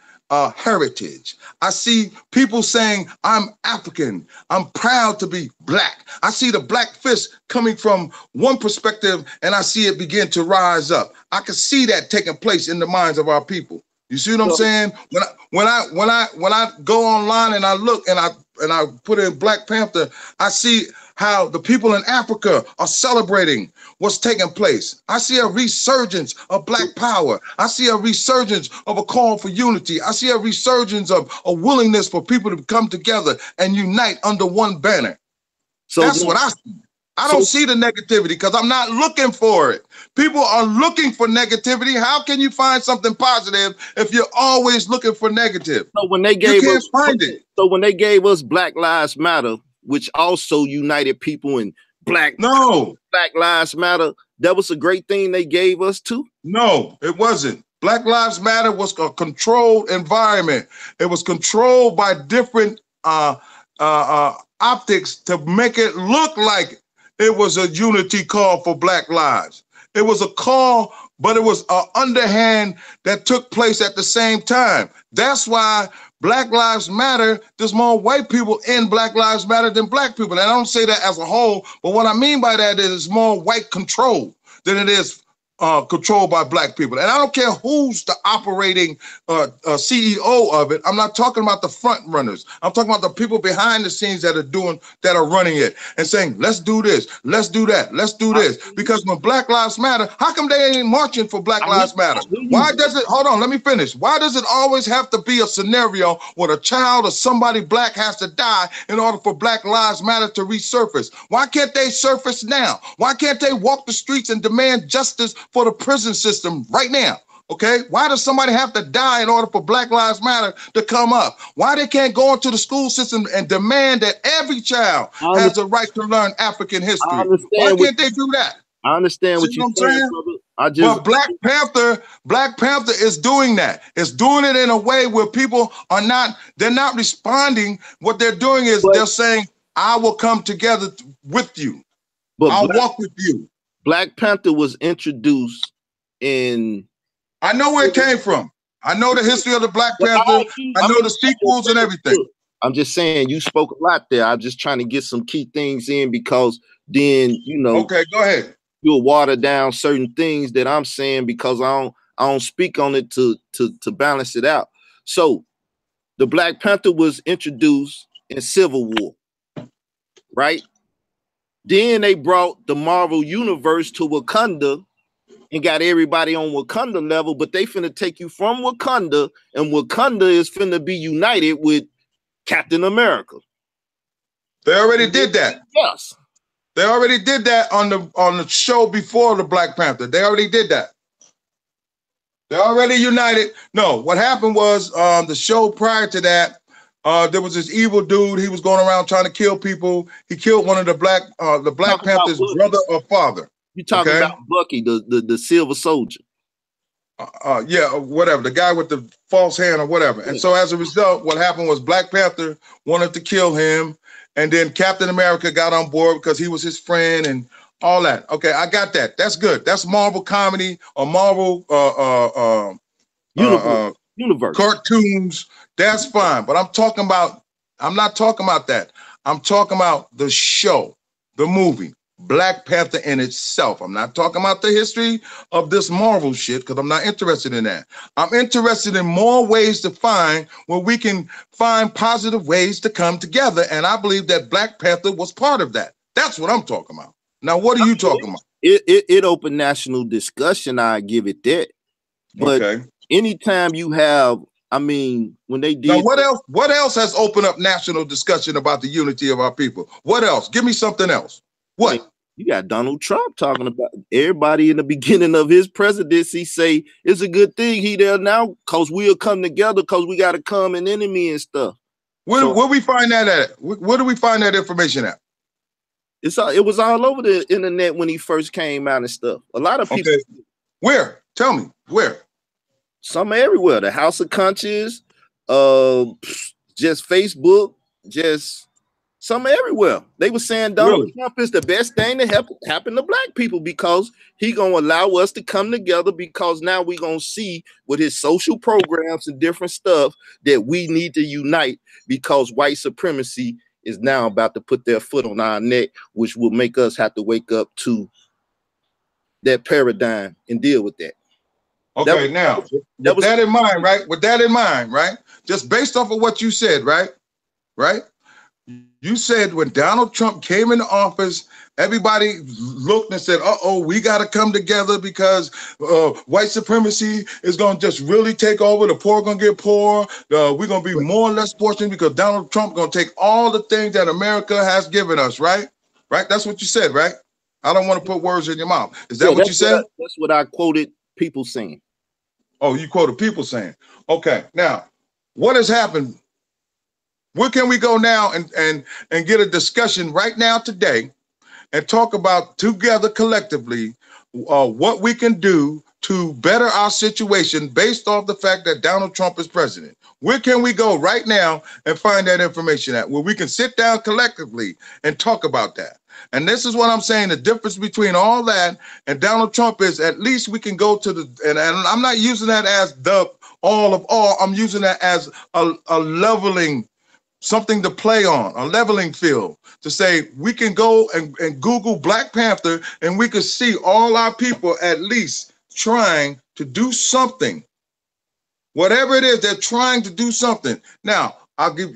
heritage. I see people saying, I'm African, I'm proud to be Black. I see the Black fist coming from one perspective and I see it begin to rise up. I can see that taking place in the minds of our people. You see what I'm saying? When I go online and I look and I put in Black Panther, I see how the people in Africa are celebrating what's taking place. I see a resurgence of Black power. I see a resurgence of a call for unity. I see a resurgence of a willingness for people to come together and unite under one banner. So that's what I see. I don't see the negativity because I'm not looking for it. People are looking for negativity. How can you find something positive if you're always looking for negative? So when they gave us, so when they gave us Black Lives Matter, which also united people in Black Lives Matter, that was a great thing they gave us too? No, it wasn't. Black Lives Matter was a controlled environment. It was controlled by different optics to make it look like it was a unity call for Black lives. It was a call, but it was an underhand that took place at the same time. That's why Black Lives Matter, there's more white people in Black Lives Matter than Black people. And I don't say that as a whole, but what I mean by that is it's more white control than it is controlled by Black people. And I don't care who's the operating CEO of it. I'm not talking about the front runners. I'm talking about the people behind the scenes that are running it and saying, let's do this, let's do that, let's do this. Because when Black Lives Matter, how come they ain't marching for Black Lives Matter? Why does it, hold on, let me finish. Why does it always have to be a scenario where a child or somebody Black has to die in order for Black Lives Matter to resurface? Why can't they surface now? Why can't they walk the streets and demand justice for the prison system right now? Okay, why does somebody have to die in order for Black Lives Matter to come up? Why they can't go into the school system and demand that every child has the right to learn African history? Why can't they do that? I understand what you're saying, brother. But Black Panther is doing that. It's doing it in a way where people are they're not responding. What they're doing is they're saying, I will come together with you. I'll walk with you. Black Panther was introduced in... I know where it came from. I know the history of the Black Panther. I know the sequels and everything. I'm just saying, you spoke a lot there. I'm just trying to get some key things in because then, you know... Okay, go ahead. You'll water down certain things that I'm saying because I don't speak on it to balance it out. So the Black Panther was introduced in Civil War, right? Then they brought the Marvel Universe to Wakanda and got everybody on Wakanda level, but they finna take you from Wakanda, and Wakanda is finna be united with Captain America. They already did that. Yes. They already did that on the show before the Black Panther. They already did that. They're already united. No, what happened was the show prior to that, there was this evil dude. He was going around trying to kill people. He killed one of the Black Panther's brother or father. You talking about Bucky, the Silver Soldier? Yeah, whatever. The guy with the false hand or whatever. And so as a result, what happened was Black Panther wanted to kill him, And then Captain America got on board because he was his friend and all that. Okay, I got that. That's good. That's Marvel comedy or Marvel Universe. cartoons. That's fine. But I'm not talking about that. I'm talking about the show, the movie, Black Panther in itself. I'm not talking about the history of this Marvel shit because I'm not interested in that. I'm interested in more ways to find where we can find positive ways to come together. And I believe that Black Panther was part of that. That's what I'm talking about. Now, what are you talking about? It opened national discussion. I give it that. But okay. Anytime you have, I mean, when they did. Now, what else has opened up national discussion about the unity of our people? What else? Give me something else. What? You got Donald Trump talking about everybody in the beginning of his presidency say it's a good thing he there now because we'll come together because we got a common enemy and stuff. Where we find that at? Where do we find that information at? It was all over the internet when he first came out and stuff. A lot of people. Okay. Where? Tell me where. Some everywhere. The House of Conscience, just Facebook, just some everywhere. They were saying Donald Trump is the best thing to happen to black people because he gonna allow us to come together because now we gonna see with his social programs and different stuff that we need to unite because white supremacy is now about to put their foot on our neck, which will make us have to wake up to that paradigm and deal with that. Okay, now, with that in mind, right? With that in mind, right? Just based off of what you said, right? Right? You said when Donald Trump came into office, everybody looked and said, uh-oh, we got to come together because white supremacy is going to just really take over. The poor are going to get poor. We're going to be more or less fortunate because Donald Trump going to take all the things that America has given us, right? Right? That's what you said, right? I don't want to put words in your mouth. Is that what you said? That's what I quoted people saying. Oh, you quoted people saying. Okay, now, what has happened? Where can we go now and get a discussion right now today and talk about together collectively what we can do to better our situation based off the fact that Donald Trump is president? Where can we go right now and find that information at where we can sit down collectively and talk about that? And this is what I'm saying. The difference between all that and Donald Trump is at least we can go to the, and I'm not using that as the all of all. I'm using that as a leveling, something to play on, a leveling field to say we can go and Google Black Panther and we can see all our people at least trying to do something. Whatever it is, they're trying to do something. Now,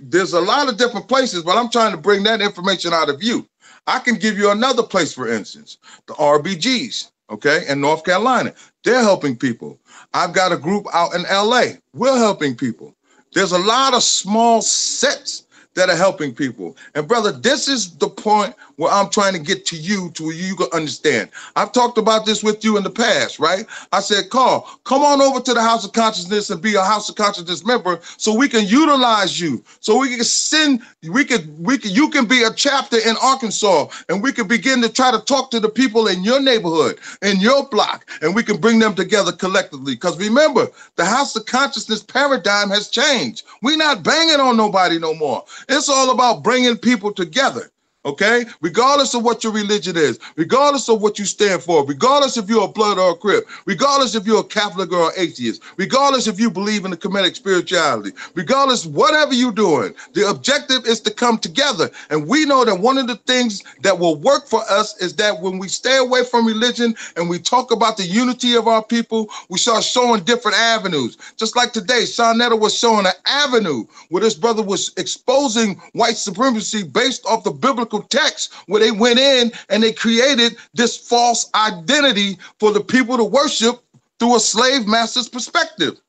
there's a lot of different places, but I'm trying to bring that information out of you. I can give you another place, for instance, the RBGs, okay, in North Carolina. They're helping people. I've got a group out in LA. We're helping people. There's a lot of small sets that are helping people. And brother, this is the point where I'm trying to get to you to where you can understand. I've talked about this with you in the past, right? I said, Carl, come on over to the House of Consciousness and be a House of Consciousness member so we can utilize you. So we can send, you can be a chapter in Arkansas and we can begin to try to talk to the people in your neighborhood, in your block, and we can bring them together collectively. Because remember, the House of Consciousness paradigm has changed. We're not banging on nobody no more. It's all about bringing people together, okay? Regardless of what your religion is, regardless of what you stand for, regardless if you're a blood or a crip, regardless if you're a Catholic or an atheist, regardless if you believe in the Kemetic spirituality, regardless whatever you're doing, the objective is to come together. And we know that one of the things that will work for us is that when we stay away from religion and we talk about the unity of our people, we start showing different avenues. Just like today, Sonetta was showing an avenue where this brother was exposing white supremacy based off the biblical text where they went in and they created this false identity for the people to worship through a slave master's perspective.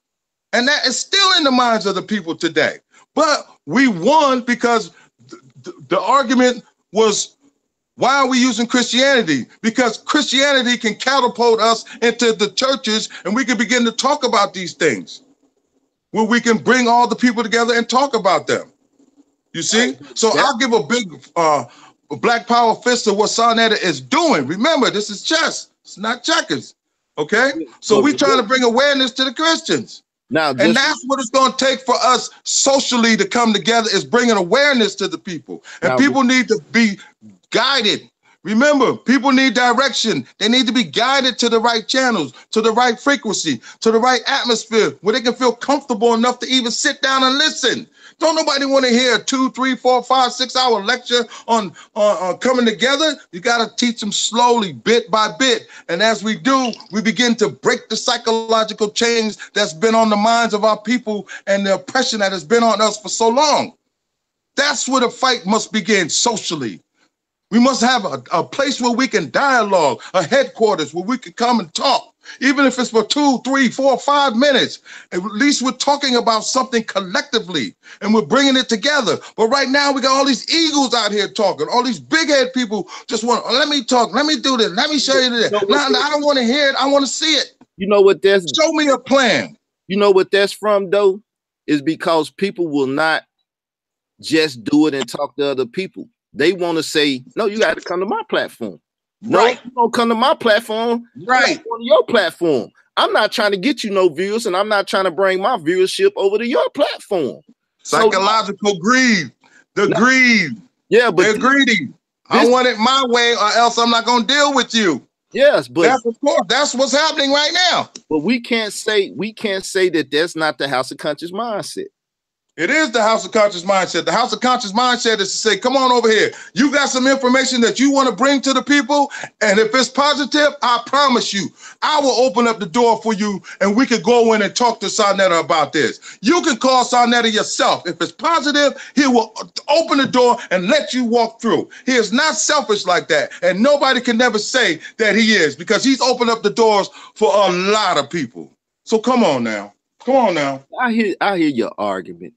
And that is still in the minds of the people today. But we won because the argument was, why are we using Christianity? Because Christianity can catapult us into the churches and we can begin to talk about these things where we can bring all the people together and talk about them. You see? So I'll give a big Black Power fist to what Sonetta is doing. Remember, this is chess. It's not checkers. Okay? So we're trying to bring awareness to the Christians. Now, And that's what it's going to take for us socially to come together, is bringing awareness to the people. And now, people need to be guided. Remember, people need direction. They need to be guided to the right channels, to the right frequency, to the right atmosphere where they can feel comfortable enough to even sit down and listen. Don't nobody want to hear a 2, 3, 4, 5, 6 hour lecture on coming together. You got to teach them slowly, bit by bit. And as we do, we begin to break the psychological chains that's been on the minds of our people and the oppression that has been on us for so long. That's where the fight must begin socially. We must have a place where we can dialogue, a headquarters where we can come and talk, even if it's for 2, 3, 4, 5 minutes. At least we're talking about something collectively and we're bringing it together. But right now we got all these egos out here talking. All these big head people just want, let me talk, let me do this, let me show you this. No, I don't want to hear it. I want to see it. You know what that's? Show me a plan. You know what that's from, though? Is because people will not just do it and talk to other people. They want to say, no, you got to come to my platform. Right. No, you don't come to my platform. Right. On your platform. I'm not trying to get you no views, and I'm not trying to bring my viewership over to your platform. Psychological greed. The greed. Yeah, but they're greedy. I want it my way, or else I'm not going to deal with you. Yes, but that's what's happening right now. But we can't say that that's not the House of Conscious mindset. It is the House of Conscious mindset. The House of Conscious mindset is to say, come on over here. You got some information that you want to bring to the people. And if it's positive, I promise you, I will open up the door for you and we could go in and talk to Sarnetta about this. You can call Sarnetta yourself. If it's positive, he will open the door and let you walk through. He is not selfish like that. And nobody can never say that he is, because he's opened up the doors for a lot of people. So come on now. Come on now. I hear your argument.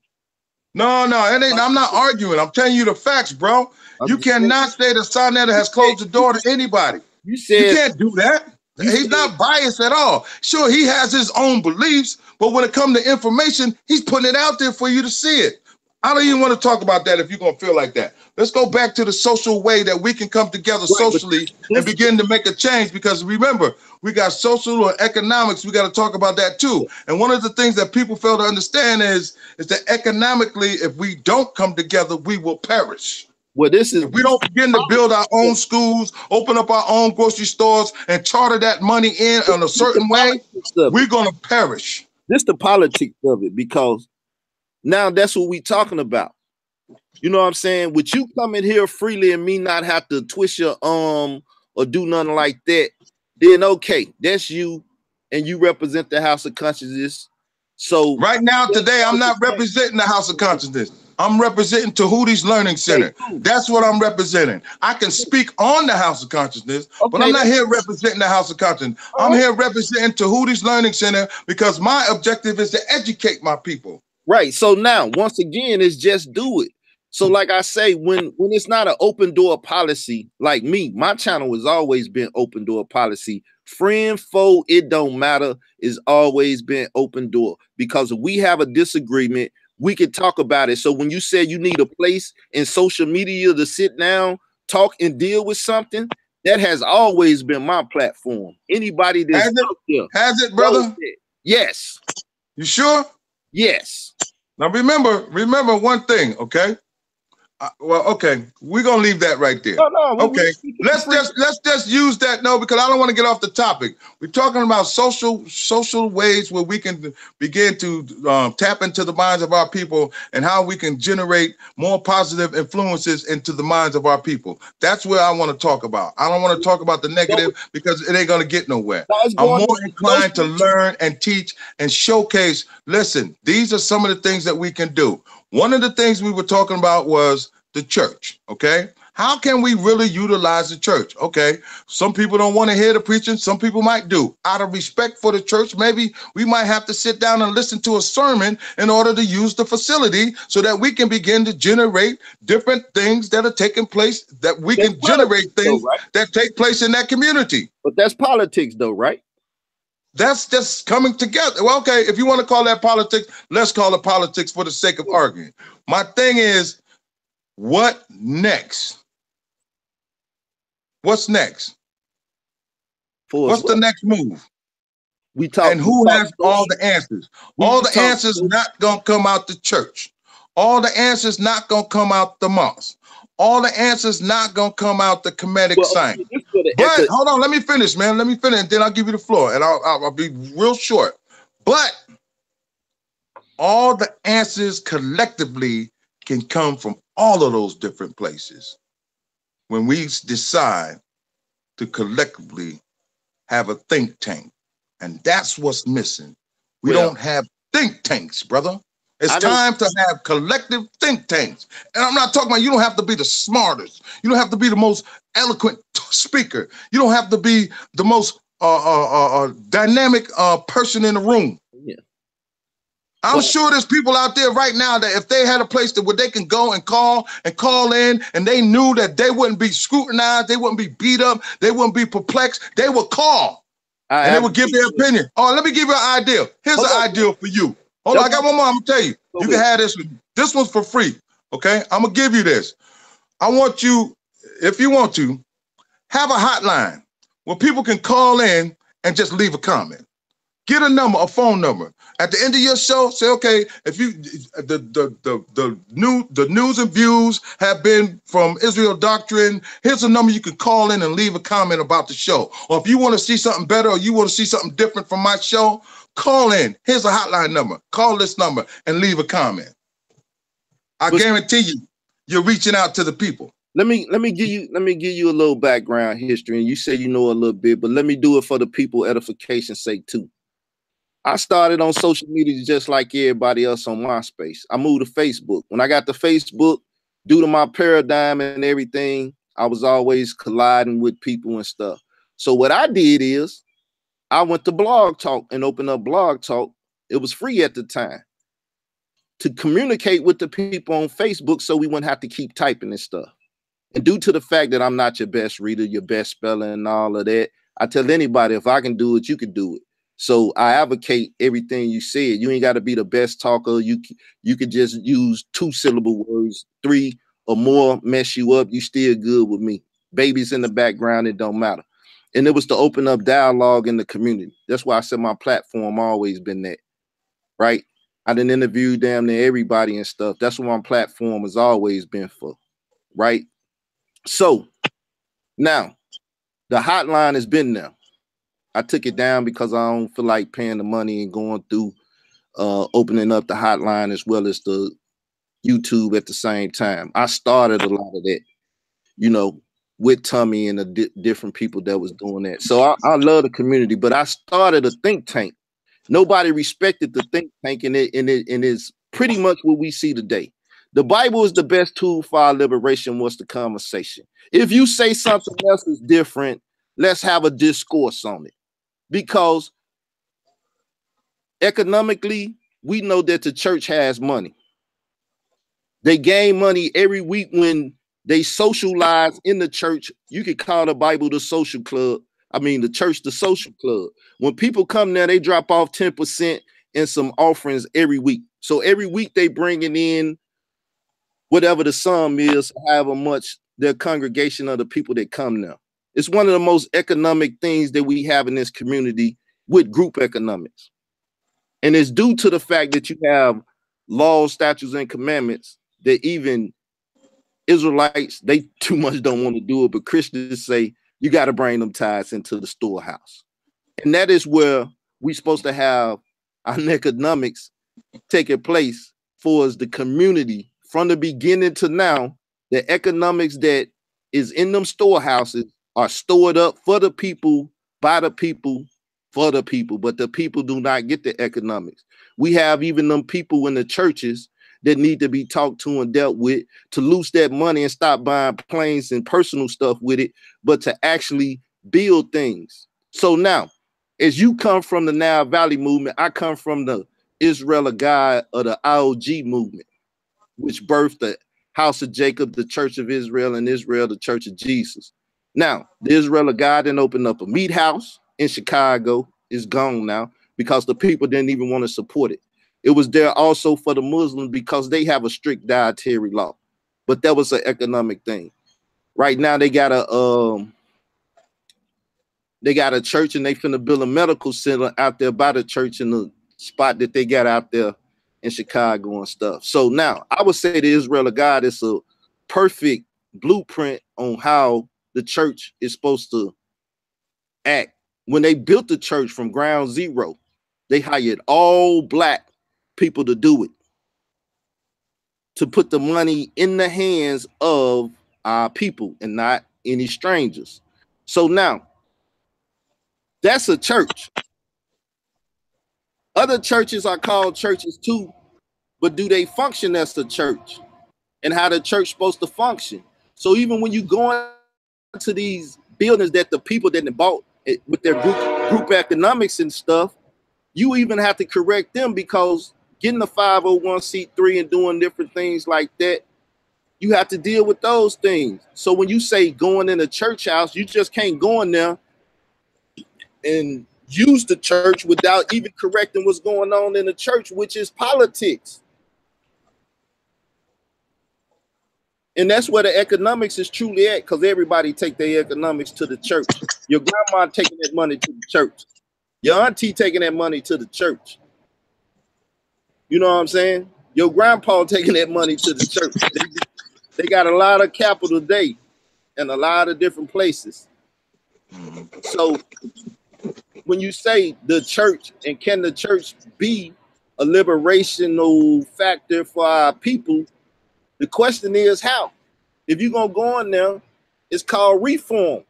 No, it ain't. I'm not arguing. I'm telling you the facts, bro. You cannot say that Sarnetta has closed the door to anybody. You can't do that. He's not biased at all. Sure, he has his own beliefs, but when it comes to information, he's putting it out there for you to see it. I don't even want to talk about that if you're going to feel like that. Let's go back to the social way that we can come together socially and begin to make a change, because remember, we got social or economics. We got to talk about that too. And one of the things that people fail to understand is that economically, if we don't come together, we will perish. Well, if we don't begin to build our own schools, open up our own grocery stores, and charter that money in a certain way, we're going to perish. This the politics of it, because now that's what we talking about. You know what I'm saying? With you coming here freely and me not have to twist your arm or do nothing like that, then okay, that's you, and you represent the House of Consciousness. So right now, today, I'm not representing the House of Consciousness. I'm representing Tahuti's Learning Center. That's what I'm representing. I can speak on the House of Consciousness, but I'm not here representing the House of Consciousness. I'm here representing Tahuti's Learning Center, because my objective is to educate my people. Right. So now, once again, it's just do it. So like I say, when it's not an open door policy, like me, my channel has always been open door policy. Friend, foe, it don't matter. It's always been open door, because if we have a disagreement, we can talk about it. So when you say you need a place in social media to sit down, talk, and deal with something, that has always been my platform. Anybody that's has it, brother? Yes. You sure? Yes. Now remember one thing, okay? Well, okay, we're gonna leave that right there. No, okay, let's just use that. No, because I don't want to get off the topic. We're talking about social ways where we can begin to tap into the minds of our people, and how we can generate more positive influences into the minds of our people. That's where I want to talk about. I don't want to talk about the negative, because it ain't gonna get nowhere. I'm more inclined to learn and teach and showcase. Listen, these are some of the things that we can do. One of the things we were talking about was the church, okay? How can we really utilize the church? Okay, some people don't want to hear the preaching. Some people might do. Out of respect for the church, maybe we might have to sit down and listen to a sermon in order to use the facility, so that we can begin to generate different things that are taking place, that we can generate things that take place in that community. But that's politics though, right? That's just coming together. Well, okay, if you want to call that politics, let's call it politics for the sake of arguing. My thing is, what next? What's next? What's the next move? We talk. And who has all the answers? All the talk, answers not gonna come out the church. All the answers not gonna come out the mosque. All the answers not gonna come out the Kemetic sign. But hold on, let me finish, man. Let me finish, and then I'll give you the floor, and I'll be real short. But all the answers collectively can come from all of those different places when we decide to collectively have a think tank. And that's what's missing. We don't have think tanks, brother. It's time to have collective think tanks. And I'm not talking about, you don't have to be the smartest. You don't have to be the most eloquent speaker. You don't have to be the most dynamic person in the room. Yeah. I'm sure there's people out there right now that if they had a place where they can go and call in, and they knew that they wouldn't be scrutinized, they wouldn't be beat up, they wouldn't be perplexed, they would call and they would give their opinion. Oh, let me give you an idea. Here's an idea for you. Hold on, I got one more. I'm gonna tell you. You can have this one. This one's for free. Okay, I'm gonna give you this. I want you, if you want to, have a hotline where people can call in and just leave a comment. Get a number, a phone number. At the end of your show, say, okay, if you the news and views have been from Israel Doctrine, here's a number you can call in and leave a comment about the show. Or if you want to see something better, or you want to see something different from my show, call in. Here's a hotline number. Call this number and leave a comment. I guarantee you, you're reaching out to the people. Let me give you a little background history, and you say you know a little bit, but let me do it for the people edification's sake too. I started on social media just like everybody else on MySpace. I moved to Facebook. When I got to Facebook, due to my paradigm and everything, I was always colliding with people and stuff. So what I did is I went to Blog Talk and opened up Blog Talk. It was free at the time to communicate with the people on Facebook so we wouldn't have to keep typing and stuff. And due to the fact that I'm not your best reader, your best speller and all of that, I tell anybody, if I can do it, you can do it. So I advocate everything you said. You ain't got to be the best talker. You could just use 2-syllable words, 3 or more, mess you up. You still good with me. Babies in the background, it don't matter. And it was to open up dialogue in the community. That's why I said my platform always been that, right? I done interviewed damn near everybody and stuff. That's what my platform has always been for, right? So now the hotline has been there. I took it down because I don't feel like paying the money and going through opening up the hotline as well as the YouTube at the same time. I started a lot of that, you know, with Tommy and the different people that was doing that. So I love the community, but I started a think tank. Nobody respected the think tank, and it's pretty much what we see today. The Bible is the best tool for our liberation. What's the conversation? If you say something else is different, let's have a discourse on it. Because economically, we know that the church has money. They gain money every week when they socialize in the church. You could call the Bible the social club. I mean, the church, the social club. When people come there, they drop off 10% and some offerings every week. So every week they bringing in whatever the sum is, however much their congregation of the people that come now. It's one of the most economic things that we have in this community with group economics. And it's due to the fact that you have laws, statutes, and commandments that even Israelites, they too much don't want to do it, but Christians say you got to bring them tithes into the storehouse. And that is where we're supposed to have our economics taking place for us, the community, from the beginning to now. The economics that is in them storehouses are stored up for the people, by the people, for the people, but the people do not get the economics. We have even them people in the churches that need to be talked to and dealt with to loose that money and stop buying planes and personal stuff with it, but to actually build things. So now, as you come from the Nile Valley movement, I come from the Israel of God or the IOG movement, which birthed the House of Jacob, the Church of Israel, and Israel, the Church of Jesus. Now, the Israel of God didn't open up a meat house in Chicago. It's gone now because the people didn't even want to support it. It was there also for the Muslims because they have a strict dietary law. But that was an economic thing. Right now, they got a They got a church and they finna build a medical center out there by the church in the spot that they got out there in Chicago and stuff. So now I would say the Israel of God is a perfect blueprint on how the church is supposed to act. When they built the church from ground zero, they hired all black people to do it, to put the money in the hands of our people and not any strangers. So now that's a church. Other churches are called churches too, but do they function as a church? And how the church supposed to function? So even when you go into these buildings that the people that bought it with their group economics and stuff, you even have to correct them, because getting a 501c3 and doing different things like that, you have to deal with those things. So when you say going in a church house, you just can't go in there and use the church without even correcting what's going on in the church, which is politics. And that's where the economics is truly at, because everybody take their economics to the church. Your grandma taking that money to the church. Your auntie taking that money to the church. You know what I'm saying? Your grandpa taking that money to the church. They got a lot of capital today in a lot of different places. So when you say the church, and can the church be a liberational factor for our people, the question is how. If you're gonna go in there, it's called reform.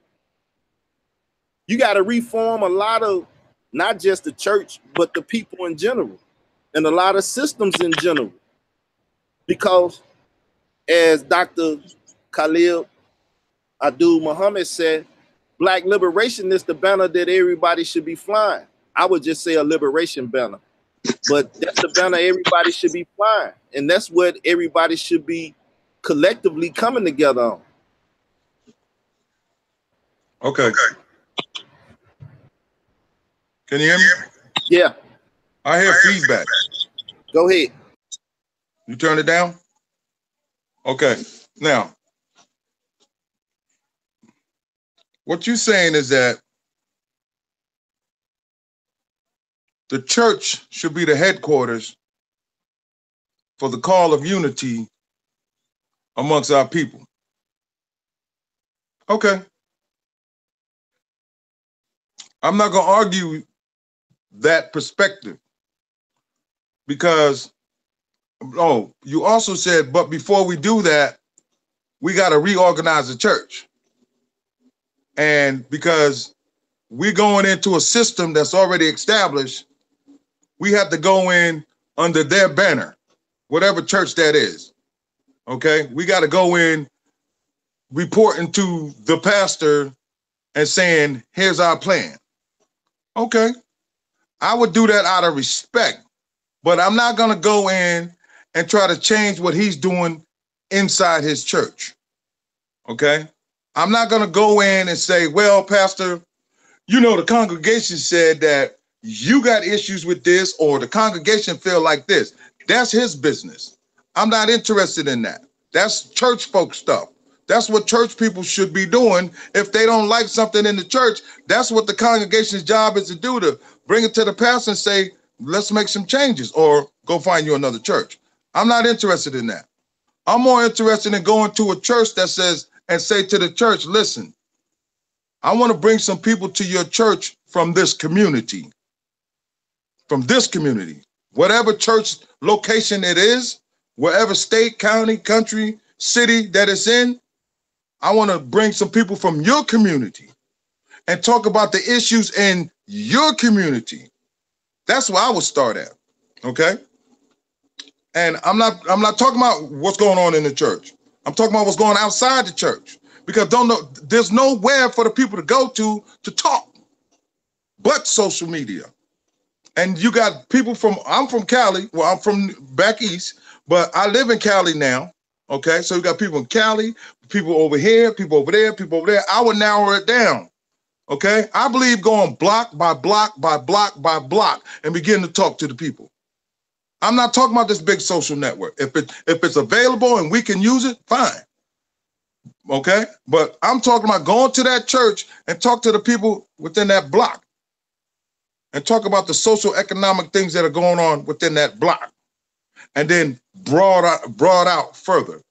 You got to reform a lot of, not just the church, but the people in general, and a lot of systems in general. Because as Dr. Khalil Abdul Muhammad said, Black liberation is the banner that everybody should be flying. I would just say a liberation banner, but that's the banner everybody should be flying. And that's what everybody should be collectively coming together on. Okay. Can you hear me? Yeah. I hear feedback. Go ahead. You turn it down? Okay. Now, what you're saying is that the church should be the headquarters for the call of unity amongst our people. Okay. I'm not going to argue that perspective, because, you also said, but before we do that, we got to reorganize the church. And because we're going into a system that's already established, we have to go in under their banner, whatever church that is. Okay, we got to go in reporting to the pastor and saying, here's our plan. Okay, I would do that out of respect, but I'm not going to go in and try to change what he's doing inside his church. Okay, I'm not going to go in and say, well, pastor, the congregation said that you got issues with this, or the congregation feel like this. That's his business. I'm not interested in that. That's church folk stuff. That's what church people should be doing. If they don't like something in the church, that's what the congregation's job is to do, to bring it to the pastor and say, let's make some changes, or go find you another church. I'm not interested in that. I'm more interested in going to a church that says, and say to the church, listen, I want to bring some people to your church from this community. From this community, whatever church location it is, wherever state, county, country, city that it's in, I want to bring some people from your community and talk about the issues in your community. That's where I would start at. Okay. And I'm not talking about what's going on in the church. I'm talking about what's going on outside the church, because there's nowhere for the people to go to talk but social media. And you got people I'm from Cali. Well, I'm from back east, but I live in Cali now. Okay. So you got people in Cali, people over here, people over there, people over there. I would narrow it down. Okay. I believe going block by block by block by block and begin to talk to the people. I'm not talking about this big social network. If it's available and we can use it, fine. Okay, but I'm talking about going to that church and talk to the people within that block and talk about the social economic things that are going on within that block, and then broad out further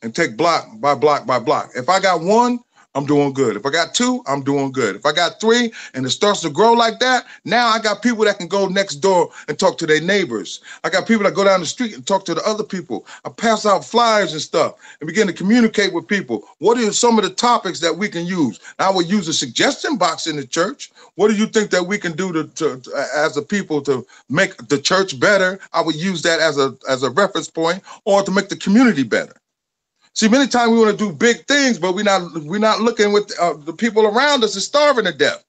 and take block by block by block. If I got one, I'm doing good. If I got two, I'm doing good. If I got three and it starts to grow like that, now I got people that can go next door and talk to their neighbors. I got people that go down the street and talk to the other people. I pass out flyers and stuff and begin to communicate with people. What are some of the topics that we can use? I would use a suggestion box in the church. What do you think that we can do to as a people to make the church better? I would use that as a reference point, or to make the community better. See, many times we want to do big things, but we're not looking with the people around us is starving to death.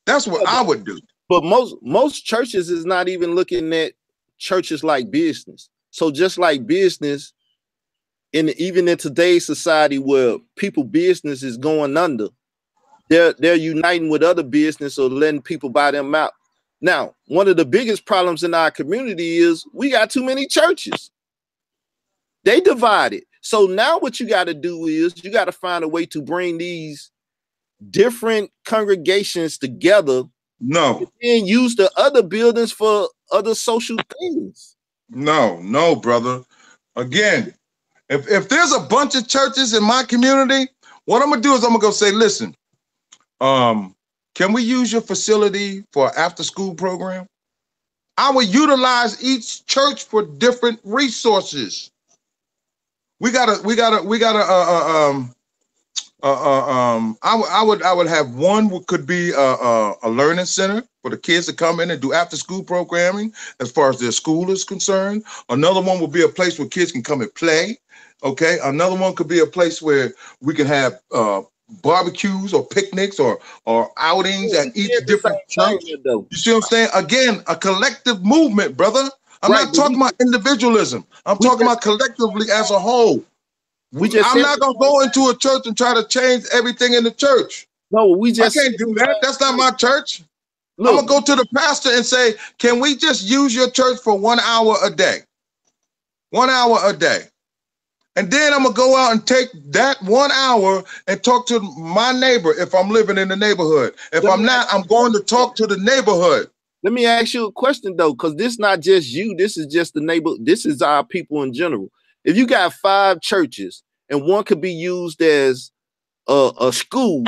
That's what I would do. But most churches is not even looking at churches like business. So just like business, even in today's society where people business is going under, they're uniting with other business or letting people buy them out. Now, one of the biggest problems in our community is we got too many churches. They divided. So now what you got to do is you got to find a way to bring these different congregations together. No. And use the other buildings for other social things. No, brother. Again, if there's a bunch of churches in my community, what I'm going to do is I'm going to go say, listen, can we use your facility for an after-school program? I would utilize each church for different resources. I would have one what could be a learning center for the kids to come in and do after school programming as far as their school is concerned. Another one would be a place where kids can come and play. Okay. Another one could be a place where we can have barbecues or picnics or outings at each different church. You see what I'm saying? Again, a collective movement, brother. I'm not talking about individualism. I'm talking about collectively as a whole. I'm not going to go into a church and try to change everything in the church. No, I can't do that. That's not my church. Look, I'm going to go to the pastor and say, can we just use your church for 1 hour a day? 1 hour a day. And then I'm going to go out and take that 1 hour and talk to my neighbor if I'm living in the neighborhood. If I'm not, I'm going to talk to the neighborhood. Let me ask you a question, though, because this is not just you. This is just the neighbor. This is our people in general. If you got 5 churches and one could be used as a school,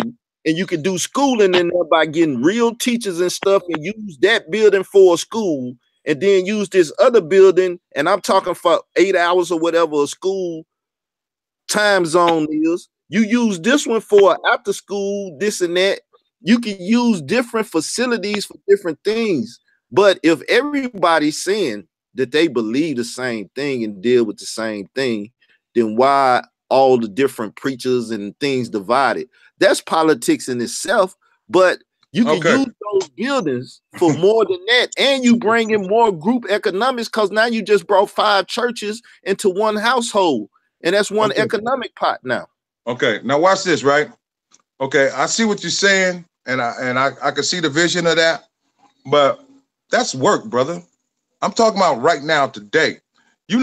and you could do schooling in there by getting real teachers and stuff and use that building for a school, and then use this other building, and I'm talking for 8 hours or whatever a school time zone is. You use this one for after school, this and that. You can use different facilities for different things. But if everybody's saying that they believe the same thing and deal with the same thing, then why all the different preachers and things divided? That's politics in itself, but you can use those buildings for more than that, and you bring in more group economics because now you just brought 5 churches into one household, and that's one economic pot now. Okay, now watch this, right? Okay, I see what you're saying, and I can see the vision of that, but that's work, brother. I'm talking about right now, today. You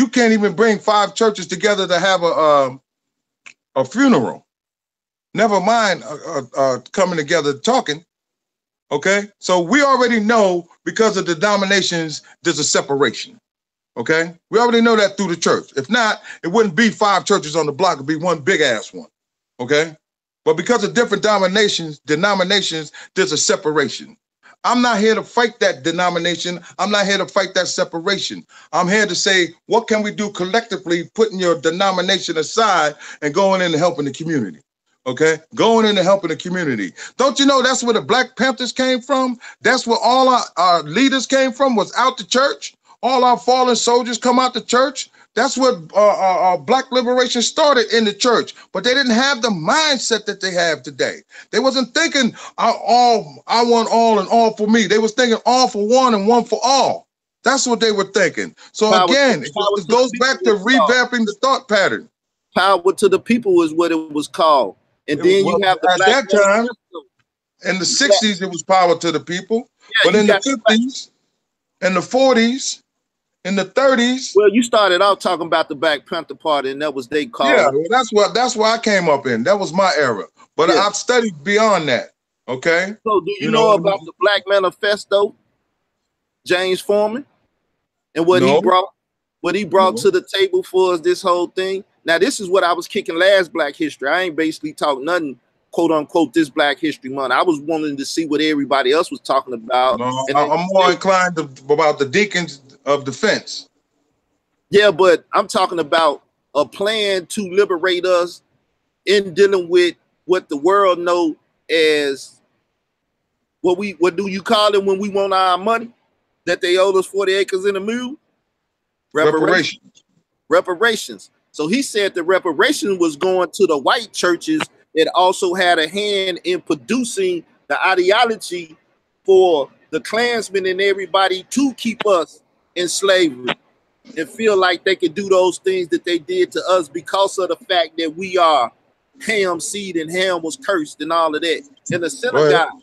can't even bring 5 churches together to have a funeral. Never mind coming together talking. Okay, so we already know because of the denominations, there's a separation. Okay, we already know that through the church. If not, it wouldn't be 5 churches on the block. It'd be one big ass one. Okay, but because of different denominations, there's a separation. I'm not here to fight that denomination. I'm not here to fight that separation. I'm here to say, what can we do collectively, putting your denomination aside and going in and helping the community? Okay, going in and helping the community. Don't you know that's where the Black Panthers came from? That's where all our leaders came from, was out the church. All our fallen soldiers come out the church. That's where Black liberation started, in the church. But they didn't have the mindset that they have today. They wasn't thinking, I want all and all for me. They was thinking all for one and one for all. That's what they were thinking. So again, it goes back to revamping the thought pattern. Power to the people is what it was called. And then you have the at that time, in the 60s, it was power to the people. Yeah, but in the 50s and the 40s in the 30s. Well, you started out talking about the Black Panther Party, and that was they Yeah, called. well, that's where I came up in. That was my era. But Yeah. I've studied beyond that. Okay. So, do you You know know, about the Black Manifesto, James Foreman, and what he no, brought? What he brought no. to the table for us, this whole thing. Now, this is what I was kicking last Black History. I ain't basically talking nothing, quote unquote, this Black History Month. I was wanting to see what everybody else was talking about. No, And I'm more inclined to, about the deacons of defense. yeah, but I'm talking about a plan to liberate us in dealing with what the world know as what do you call it when we want our money that they owed us 40 acres in a mule? Reparations. Reparations. So he said the reparation was going to the white churches that also had a hand in producing the ideology for the Klansmen and everybody to keep us in slavery and feel like they could do those things that they did to us because of the fact that we are Ham's seed and Ham was cursed and all of that in the synagogue.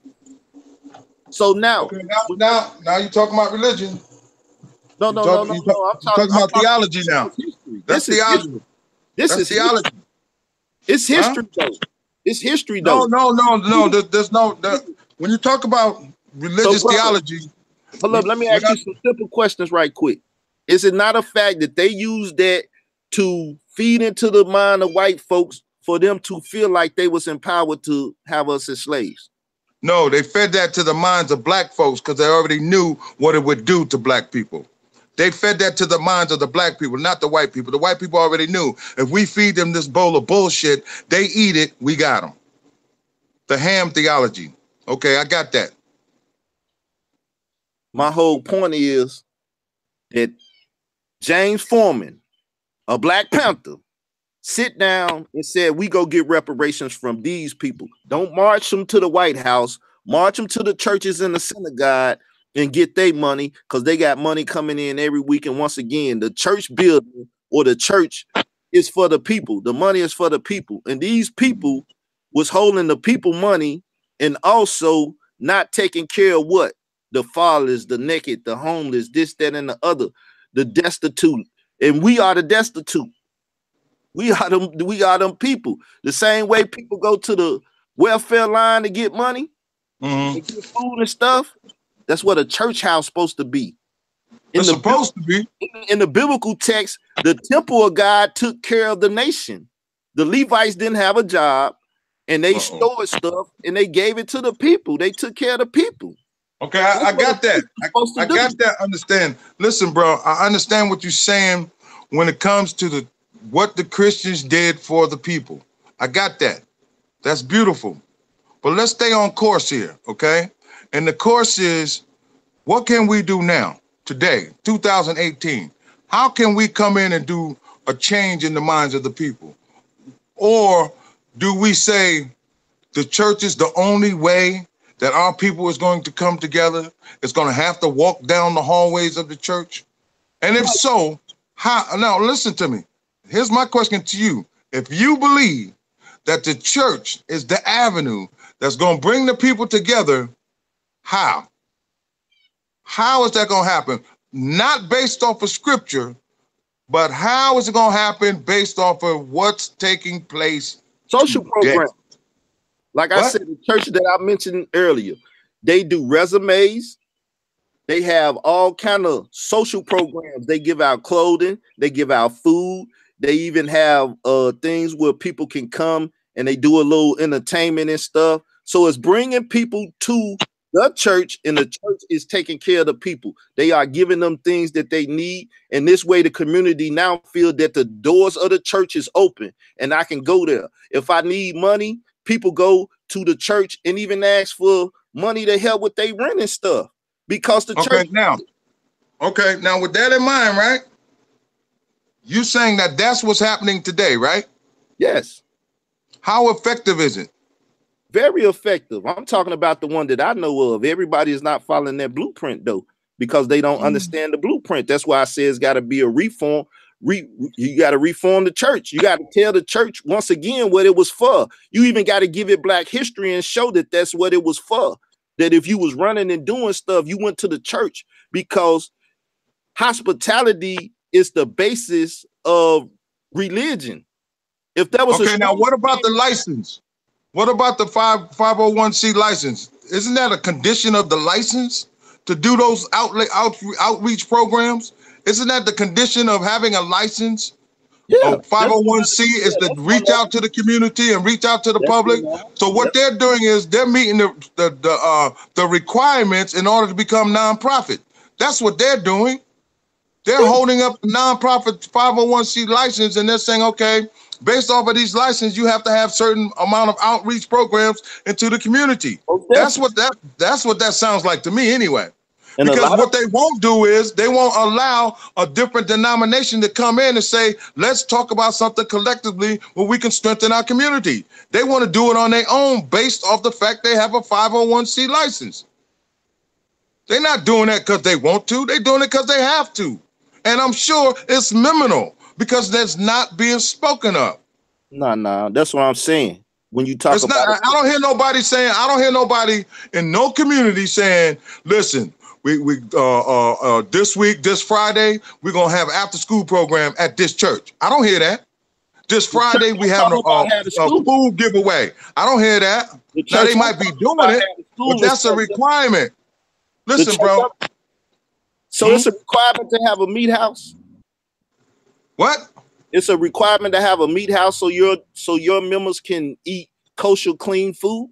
So now, okay, now you're talking about religion. No. I'm talking about theology now. That's theology. This is theology. It's history, though. It's history, though. No. There's no. When you talk about religious theology, hold up. Let me ask you some simple questions, right quick. Is it not a fact that they use that to feed into the mind of white folks for them to feel like they was empowered to have us as slaves? No, they fed that to the minds of black folks because they already knew what it would do to black people. They fed that to the minds of the black people, not the white people. The white people already knew if we feed them this bowl of bullshit, they eat it, we got them. The Ham theology. Okay, I got that. My whole point is that James Foreman, a Black Panther, sit down and said, we go get reparations from these people. Don't march them to the White House, march them to the churches and the synagogue and get their money because they got money coming in every week. And once again, the church building or the church is for the people. The money is for the people. And these people was holding the people money and also not taking care of what? The fatherless, the naked, the homeless, this, that, and the other, the destitute. And we are the destitute. We are them people. The same way people go to the welfare line to get money, to get food and stuff. That's what a church house supposed to be. It's supposed to be. In the biblical text, the temple of God took care of the nation. The Levites didn't have a job, and they stored stuff, and they gave it to the people. They took care of the people. Okay, I got that. I got that. Understand. Listen, bro, I understand what you're saying when it comes to what the Christians did for the people. I got that. That's beautiful. But let's stay on course here, okay? And the course is, what can we do now, today, 2018? How can we come in and do a change in the minds of the people? Or do we say the church is the only way that our people is going to come together? It's going to have to walk down the hallways of the church? And if so, how? Now, listen to me. Here's my question to you. If you believe that the church is the avenue that's going to bring the people together, how? How is that going to happen? Not based off of scripture, but how is it going to happen based off of what's taking place? Social program. Like I said, the church that I mentioned earlier, they do resumes. They have all kind of social programs. They give out clothing. They give out food. They even have things where people can come and they do a little entertainment and stuff. So it's bringing people to the church, and the church is taking care of the people. They are giving them things that they need. And this way, the community now feel that the doors of the church is open and I can go there. If I need money, people go to the church and even ask for money to help with their rent and stuff because the church. Now with that in mind, right? You saying that that's what's happening today, right? Yes. How effective is it? Very effective. I'm talking about the one that I know of. Everybody is not following that blueprint though, because they don't understand the blueprint. That's why I say it's got to be a reform. You got to reform the church. You got to tell the church once again what it was for. You even got to give it Black history and show that that's what it was for. That if you was running and doing stuff, you went to the church because hospitality is the basis of religion. If that was okay, now what about the license? What about the 501c license? Isn't that a condition of the license to do those outreach programs? Isn't that the condition of having a license? Yeah, 501c is to reach out to the community and reach out to the public. So what they're doing is they're meeting the requirements in order to become nonprofit. That's what they're doing. They're holding up the nonprofit 501c license, and they're saying, okay, based off of these licenses, you have to have certain amount of outreach programs into the community. That's what that sounds like to me, anyway. And because what they won't do is they won't allow a different denomination to come in and say, let's talk about something collectively where we can strengthen our community. They want to do it on their own based off the fact they have a 501c license. They're not doing that because they want to. They're doing it because they have to. And I'm sure it's minimal because that's not being spoken of. No, that's what I'm saying. When you talk about I don't hear nobody saying, I don't hear nobody in no community saying, listen, we this week, this Friday, we're going to have after school program at this church. I don't hear that. This Friday, we have a food giveaway. I don't hear that. Now, they might be doing it, but that's a requirement. Listen, bro. So it's a requirement to have a meat house? What? It's a requirement to have a meat house so your members can eat kosher, clean food?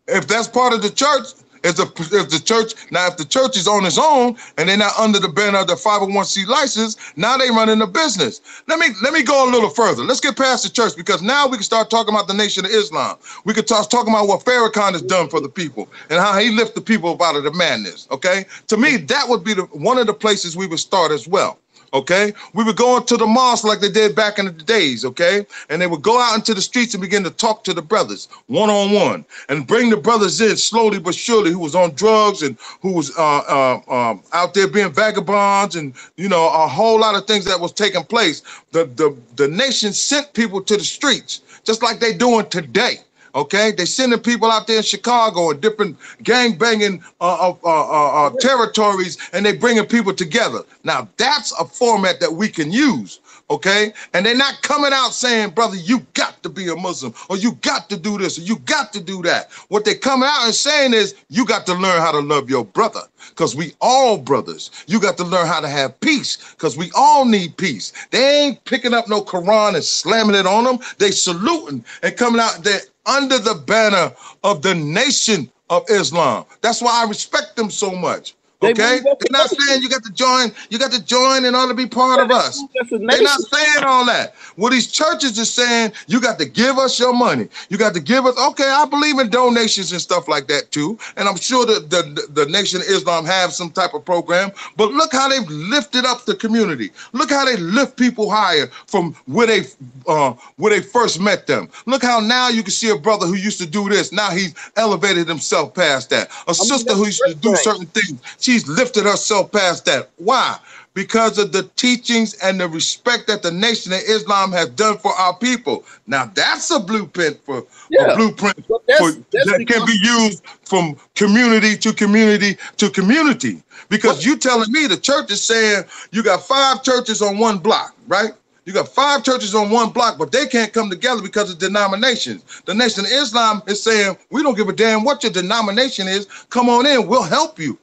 If that's part of the church, if the church is on its own and they're not under the banner of the 501c license, now they running the business. Let me go a little further. Let's get past the church, because now we can start talking about the Nation of Islam. We can start talking about what Farrakhan has done for the people and how he lifted the people out of the madness. Okay, to me, that would be one of the places we would start as well. Okay, we would go into the mosque like they did back in the days, okay? And they would go out into the streets and begin to talk to the brothers one-on-one and bring the brothers in slowly but surely who was on drugs and who was out there being vagabonds and, you know, a whole lot of things that was taking place. The nation sent people to the streets just like they doing today. Okay, they sending people out there in Chicago and different gang banging territories, and they bringing people together. Now that's a format that we can use. Okay, and they're not coming out saying, brother, you got to be a Muslim, or you got to do this, or you got to do that. What they coming out and saying is, you got to learn how to love your brother, because we all brothers. You got to learn how to have peace, because we all need peace. They ain't picking up no Quran and slamming it on them. They saluting and coming out there under the banner of the Nation of Islam. That's why I respect them so much. Okay, they're not saying you got to join in order to be part of us. They're not saying all that. What these churches are saying, you got to give us your money. You got to give us. Okay, I believe in donations and stuff like that too, and I'm sure that the Nation of Islam have some type of program. But look how they've lifted up the community. Look how they lift people higher from where they first met them. Look how now you can see a brother who used to do this. Now he's elevated himself past that. A sister who used to do certain things. She's lifted herself past that. Why? Because of the teachings and the respect that the Nation of Islam has done for our people. Now that's a blueprint that can be used from community to community to community. Because you telling me the church is saying you got 5 churches on one block, right? You got 5 churches on one block, but they can't come together because of denominations. The Nation of Islam is saying, we don't give a damn what your denomination is. Come on in, we'll help you.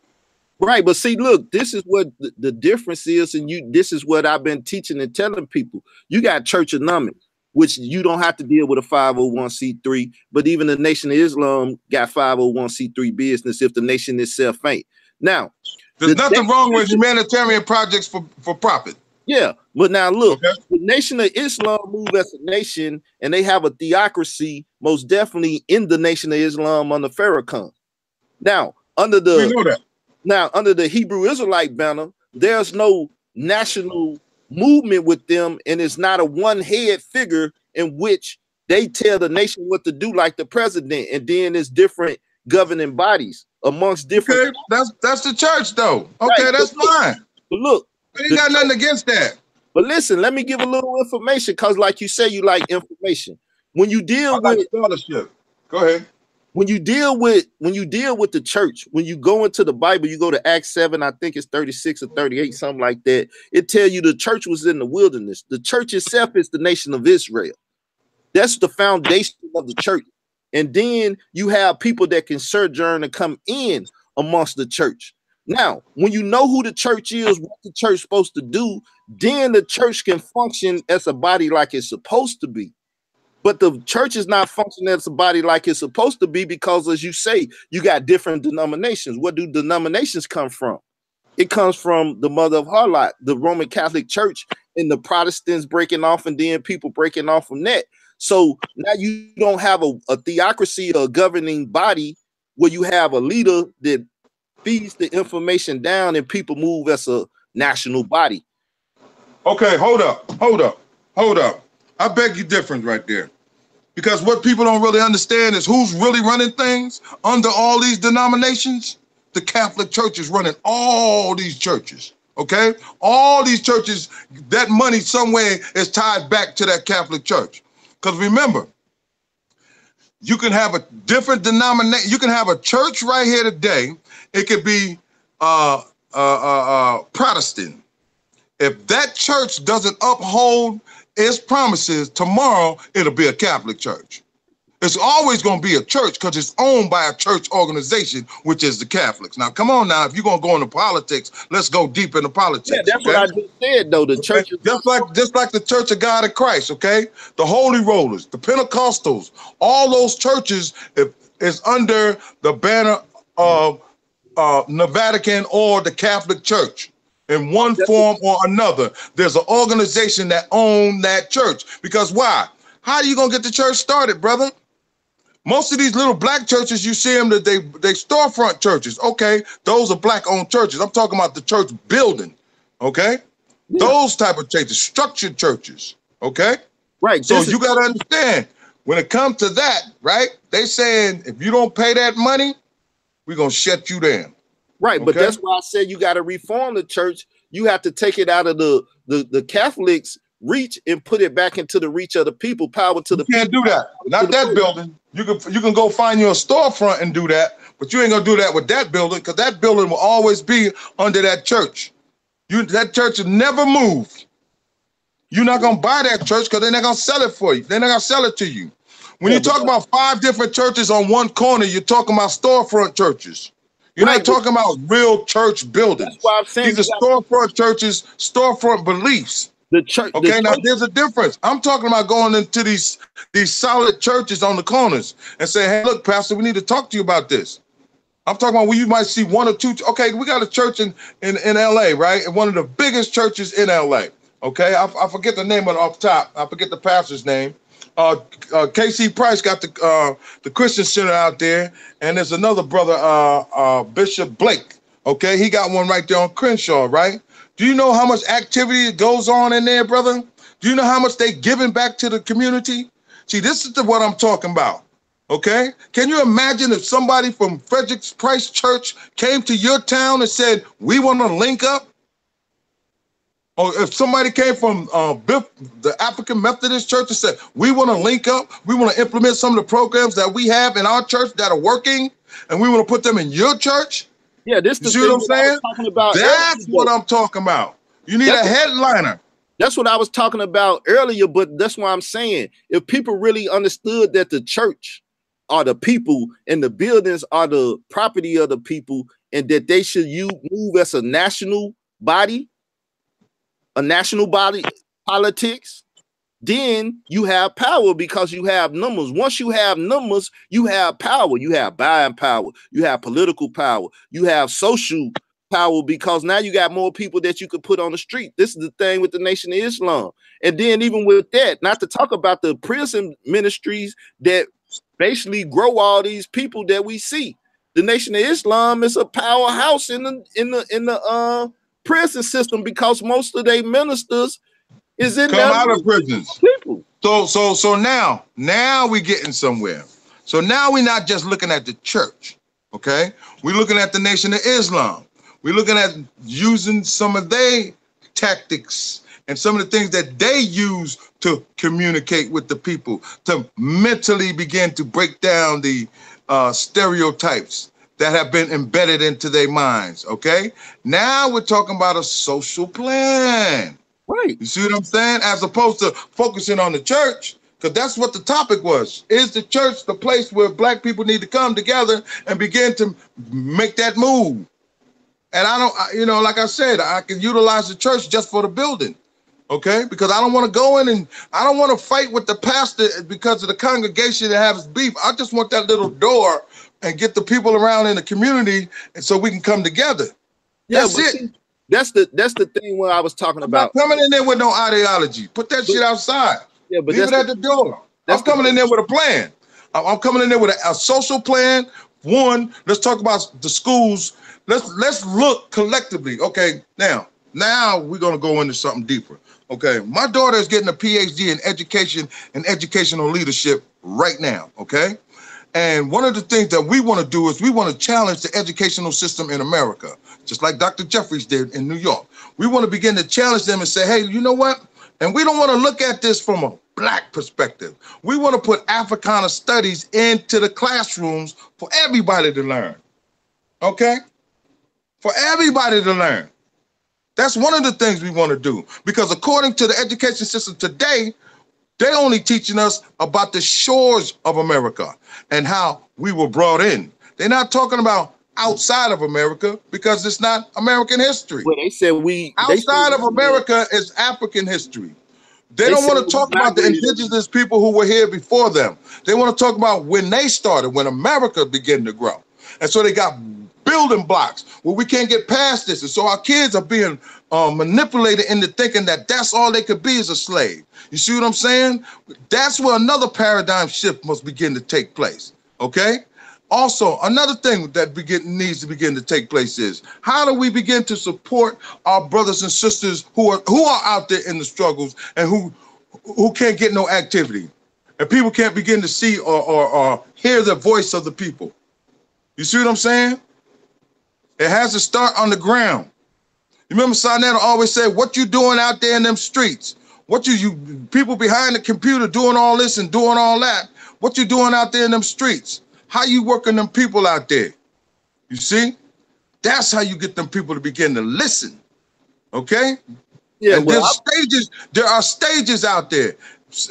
Right, but see, look, this is what the difference is, and this is what I've been teaching and telling people. You got churchonomics, which you don't have to deal with a 501c3, but even the Nation of Islam got 501c3 business if the nation itself ain't. Now, there's nothing wrong with humanitarian projects for profit. Yeah, but now look, the Nation of Islam move as a nation, and they have a theocracy, most definitely in the Nation of Islam under Farrakhan. Now, under the Hebrew Israelite banner, there's no national movement with them, and it's not a one-head figure in which they tell the nation what to do, like the president, and then there's different governing bodies amongst different. Okay, that's the church, though. Okay, right. That's fine. But look, we ain't got nothing against that. But listen, let me give a little information, because like you say, you like information. When you deal with scholarship, go ahead. when you deal with the church, when you go into the Bible, you go to Acts 7, I think it's 36 or 38, something like that. It tells you the church was in the wilderness. The church itself is the nation of Israel. That's the foundation of the church. And then you have people that can sojourn and come in amongst the church. Now, when you know who the church is, what the church is supposed to do, then the church can function as a body like it's supposed to be. But the church is not functioning as a body like it's supposed to be because, as you say, you got different denominations. Where do denominations come from? It comes from the mother of harlot, the Roman Catholic Church, and the Protestants breaking off, and then people breaking off from that. So now you don't have a theocracy or a governing body where you have a leader that feeds the information down and people move as a national body. Okay, hold up. I beg you different right there. Because what people don't really understand is who's really running things under all these denominations. The Catholic Church is running all these churches, okay? All these churches, that money somewhere is tied back to that Catholic Church. Because remember, you can have a different denomination. You can have a church right here today. It could be Protestant. If that church doesn't uphold its promises, tomorrow it'll be a Catholic church. It's always going to be a church because it's owned by a church organization, which is the Catholics. Now, come on now, if you're going to go into politics, let's go deep into politics. Yeah, that's what I just said, though. The church is just like the Church of God in Christ, okay? The Holy Rollers, the Pentecostals, all those churches is under the banner of the Vatican or the Catholic Church. In one form or another, there's an organization that owns that church. Because why? How are you going to get the church started, brother? Most of these little black churches, you see them, that they storefront churches. Okay, those are black-owned churches. I'm talking about the church building, okay? Yeah. Those type of churches, structured churches, okay? Right. So you got to understand, when it comes to that, right, they saying, if you don't pay that money, we're going to shut you down. Right, but that's why I said you got to reform the church. You have to take it out of the Catholics' reach and put it back into the reach of the people. Power to the people. You can't do that. Not that building. You can go find you a storefront and do that, but you ain't gonna do that with that building because that building will always be under that church. That church will never move. You're not gonna buy that church because they're not gonna sell it for you. They're not gonna sell it to you. When you talk about 5 different churches on one corner, you're talking about storefront churches. You're not talking about real church buildings. That's why I'm saying these are storefront churches, storefront beliefs. The church. Okay, now there's a difference. I'm talking about going into these solid churches on the corners and saying, hey, look, Pastor, we need to talk to you about this. I'm talking about where you might see 1 or 2. Okay, we got a church in LA, right? And one of the biggest churches in LA. Okay, I forget the name of it off top. I forget the pastor's name. KC Price got the Christian Center out there, and there's another brother, Bishop Blake. Okay, he got one right there on Crenshaw, right? Do you know how much activity goes on in there, brother? Do you know how much they giving back to the community? See, this is what I'm talking about. Okay, can you imagine if somebody from Frederick Price Church came to your town and said, we want to link up? Or if somebody came from the African Methodist Church and said, we want to link up, we want to implement some of the programs that we have in our church that are working, and we want to put them in your church. Yeah, this is the thing what I'm saying? That's what I'm talking about. You need a headliner. That's what I was talking about earlier, but that's why I'm saying, if people really understood that the church are the people and the buildings are the property of the people, and that they should move as a national body, politics, then you have power because you have numbers. Once you have numbers, you have power. You have buying power. You have political power. You have social power because now you got more people that you could put on the street. This is the thing with the Nation of Islam. And then even with that, not to talk about the prison ministries that basically grow all these people that we see. The Nation of Islam is a powerhouse in the prison system because most of their ministers is in come out of prisons. People. So now we're getting somewhere. So now we're not just looking at the church, okay? We're looking at the Nation of Islam. We're looking at using some of their tactics and some of the things that they use to communicate with the people, to mentally begin to break down the stereotypes that have been embedded into their minds. Okay, now we're talking about a social plan. Right. You see what I'm saying? As opposed to focusing on the church, because that's what the topic was. Is the church the place where black people need to come together and begin to make that move? And I don't, you know, like I said, I can utilize the church just for the building, okay? Because I don't want to go in and I don't want to fight with the pastor because of the congregation that has beef. I just want that little door and get the people around in the community, and so we can come together. Yeah, That's it. See, that's the thing where I was talking about. I'm not coming in there with no ideology. Put that shit outside. Yeah, but leave it at the door. I'm coming in there with a plan. I'm coming in there with a social plan. One, let's talk about the schools. Let's look collectively. Okay, now we're gonna go into something deeper. Okay, my daughter is getting a PhD in education and educational leadership right now. Okay, and one of the things that we want to do is we want to challenge the educational system in America, just like Dr. Jeffries did in New York. We want to begin to challenge them and say, hey, you know what? And we don't want to look at this from a black perspective. We want to put Africana studies into the classrooms for everybody to learn. Okay? For everybody to learn. That's one of the things we want to do. Because according to the education system today, they're only teaching us about the shores of America and how we were brought in. They're not talking about outside of America because it's not American history. Well, they said outside of America is African history. They don't want to talk about the indigenous people who were here before them. They want to talk about when they started, when America began to grow. And so they got building blocks where we can't get past this. And so our kids are being manipulated into thinking that that's all they could be is a slave. You see what I'm saying? That's where another paradigm shift must begin to take place. Okay? Also, another thing that needs to begin to take place is how do we begin to support our brothers and sisters who are out there in the struggles and who can't get no activity, and people can't begin to see or hear the voice of the people. You see what I'm saying? It has to start on the ground. You remember Sarnetta always said, "What you doing out there in them streets? What you people behind the computer doing all this and doing all that? What you doing out there in them streets? How you working them people out there?" You see? That's how you get them people to begin to listen. Okay? Yeah, and well, there are stages out there.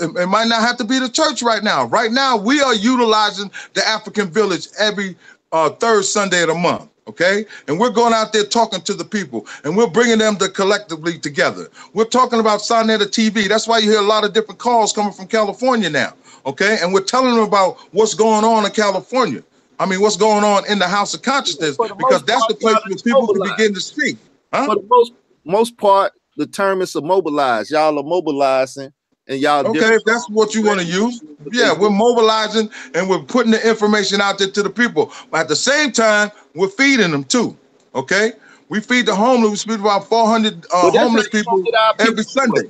It might not have to be the church right now. Right now, we are utilizing the African Village every third Sunday of the month. Okay? And we're going out there talking to the people, and we're bringing them collectively together. We're talking about Sarnetta TV. That's why you hear a lot of different calls coming from California now. Okay, and we're telling them about what's going on in California. I mean, what's going on in the House of Consciousness, because that's the place where people can begin to speak. Huh? For the most part, the term is to mobilize. Y'all are mobilizing, and y'all. Okay, if that's what you want to use, yeah, we're mobilizing and we're putting the information out there to the people. But at the same time, we're feeding them too. Okay, we feed the homeless. We feed about 400 homeless people every Sunday.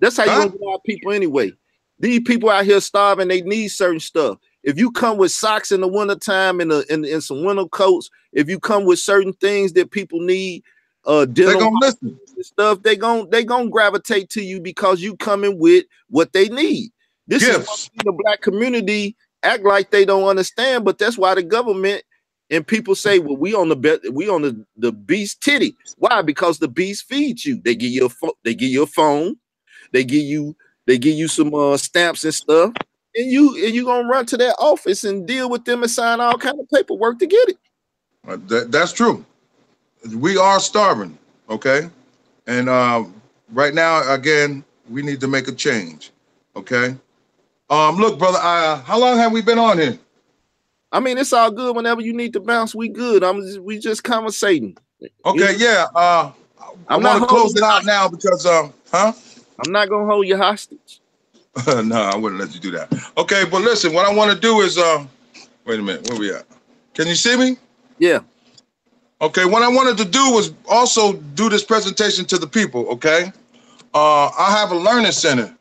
That's how you gonna get our people anyway. These people out here starving, they need certain stuff. If you come with socks in the wintertime and some winter coats, if you come with certain things that people need, they're gonna listen. Stuff, they gonna gravitate to you because you coming with what they need. This is the black community act like they don't understand, but that's why the government and people say, well, we on the beast titty. Why? Because the beast feeds you. They give you a phone, they give you some stamps and stuff, and you gonna run to that office and deal with them and sign all kind of paperwork to get it. That's true. We are starving, okay? And right now, again, we need to make a change, okay? Look, brother, how long have we been on here? I mean, it's all good. Whenever you need to bounce, we good. We just conversating. Okay, yeah. I want to close it out now because, I'm not gonna hold you hostage. No, I wouldn't let you do that. Okay, but listen, what I want to do is, wait a minute, where we at? Can you see me? Yeah. Okay, what I wanted to do was also do this presentation to the people, okay? I have a learning center,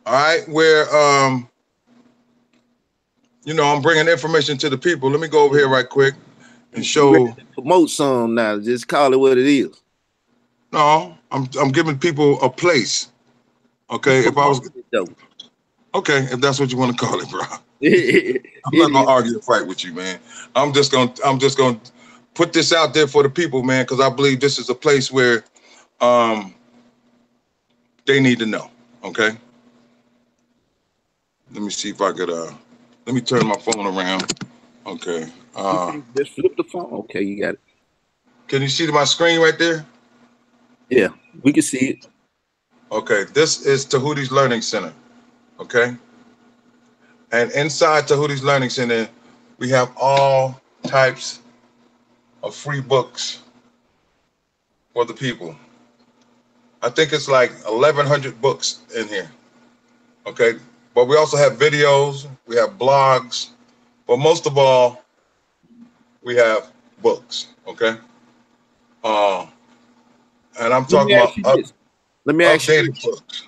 all right, where, you know, I'm bringing information to the people. Let me go over here right quick and show. Promote some now, just call it what it is. No, I'm giving people a place. Okay, if I was Okay, if that's what you want to call it, bro. It I'm not gonna is. argue a fight with you, man. I'm just gonna put this out there for the people, man, because I believe this is a place where they need to know. Okay. Let me see if I could let me turn my phone around. Okay. You can just flip the phone. Okay, you got it. Can you see my screen right there? Yeah, we can see it. Okay, this is Tahuti's Learning Center. Okay. And inside Tahuti's Learning Center, we have all types of free books for the people. I think it's like 1,100 books in here. Okay. But we also have videos, we have blogs, but most of all, we have books. Okay. And I'm Let me talking ask about you this. Let me ask you updated this. books.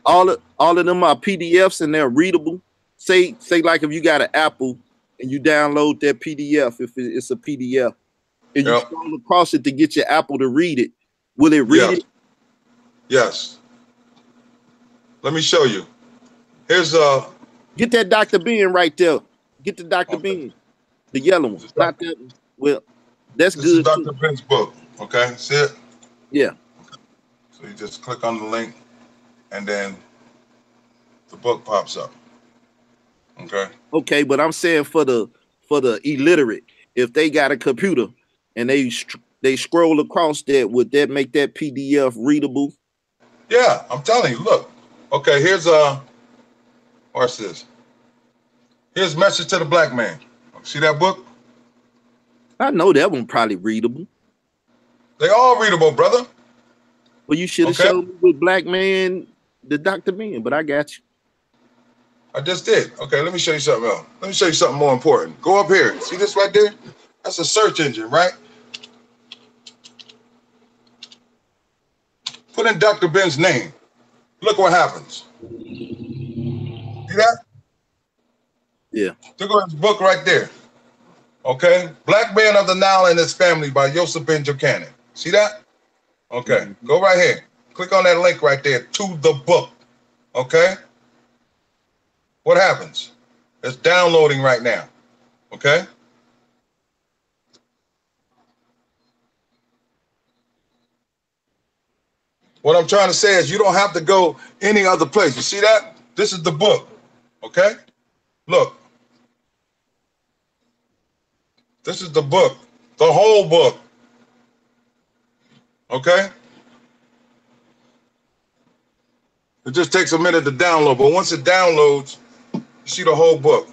All of them are PDFs and they're readable. Say like if you got an Apple and you download that PDF, if it's a PDF, and you Yep. scroll across it to get your Apple to read it, will it read Yes. it? Yes. Let me show you. Here's Get that Dr. Bean right there. Get the Dr. okay. Bean, the yellow one, not that. Well, that's This is good too. Dr. Ben's book. Okay, see it? Yeah. So you just click on the link and then the book pops up. Okay. Okay, but I'm saying for the illiterate, if they got a computer and they scroll across that, would that make that PDF readable? Yeah, I'm telling you, look. Okay, here's what's this? Here's Message to the Black Man. See that book? I know that one probably readable. They all readable, brother. Well, you should have Okay. showed me with Black Man the Dr. Bean, but I got you. I just did. Okay, let me show you something else. Let me show you something more important. Go up here. See this right there? That's a search engine, right? Put in Dr. Ben's name. Look what happens. See that? Yeah. Look at his book right there. Okay? Black Man of the Nile and His Family by Yosef Ben Jochanan. See that? Okay. Go right here. Click on that link right there to the book. Okay? What happens? It's downloading right now. Okay? What I'm trying to say is you don't have to go any other place. You see that? This is the book. Okay? Look. This is the book. The whole book. Okay? It just takes a minute to download, but once it downloads, you see the whole book.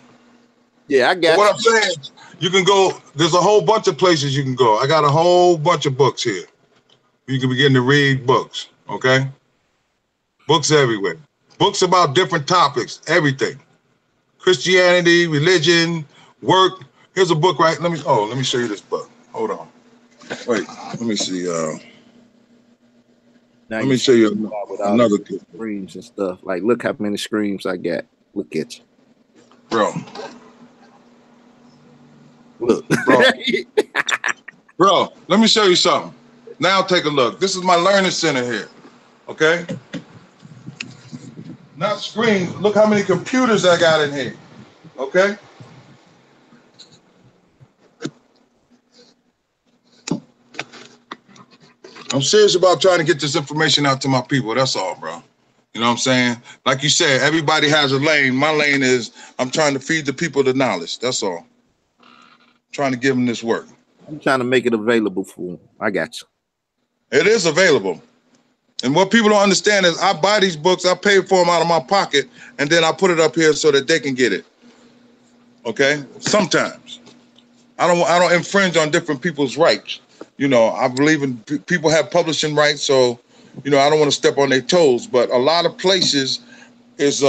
Yeah, I got What I'm saying, you can go, there's a whole bunch of places you can go. I got a whole bunch of books here. You can begin to read books, okay? Books everywhere. Books about different topics, everything. Christianity, religion, work. Here's a book, right? Let me show you this book. Hold on. Wait, let me see. Let me show you another good screens and stuff. Like, look how many screens I got. Look at you. Bro. Look. Bro, let me show you something. Now take a look. This is my learning center here. Okay? Not screens. Look how many computers I got in here. Okay? I'm serious about trying to get this information out to my people. That's all, bro. You know what I'm saying? Like you said, everybody has a lane. My lane is I'm trying to feed the people the knowledge. That's all. Trying to give them this work. I'm trying to make it available for them. I got you. It is available. And what people don't understand is I buy these books, I pay for them out of my pocket, and then I put it up here so that they can get it. Okay? Sometimes. I don't infringe on different people's rights. You know, I believe in people have publishing rights, so, you know, I don't want to step on their toes. But a lot of places is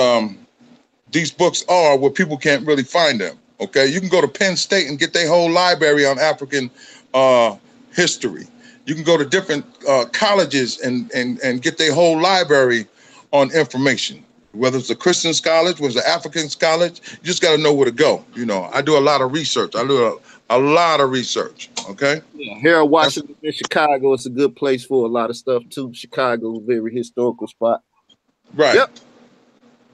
these books are where people can't really find them. Okay, you can go to Penn State and get their whole library on African history. You can go to different colleges and get their whole library on information. Whether it's a Christian college, whether it's an African college, you just got to know where to go. You know, I do a lot of research. I do a lot of research. Okay. Yeah, Harold Washington in Chicago is a good place for a lot of stuff too. Chicago is a very historical spot. Right. Yep.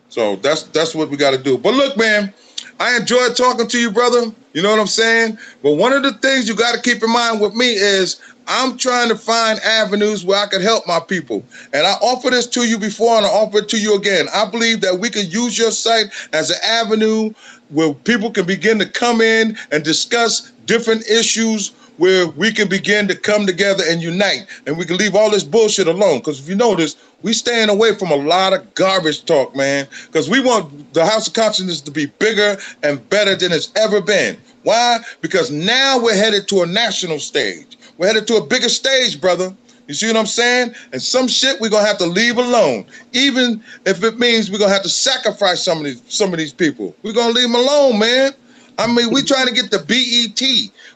So that's what we got to do. But look, man, I enjoyed talking to you, brother. You know what I'm saying? But one of the things you got to keep in mind with me is I'm trying to find avenues where I can help my people. And I offer this to you before, and I offer it to you again. I believe that we can use your site as an avenue where people can begin to come in and discuss different issues, where we can begin to come together and unite, and we can leave all this bullshit alone. Because if you notice, we staying away from a lot of garbage talk, man, because we want the House of Consciousness to be bigger and better than it's ever been. Why? Because now we're headed to a national stage. We're headed to a bigger stage, brother. You see what I'm saying? And some shit we're gonna have to leave alone, even if it means we're gonna have to sacrifice some of these people. We're gonna leave them alone, man. I mean, we trying to get the BET.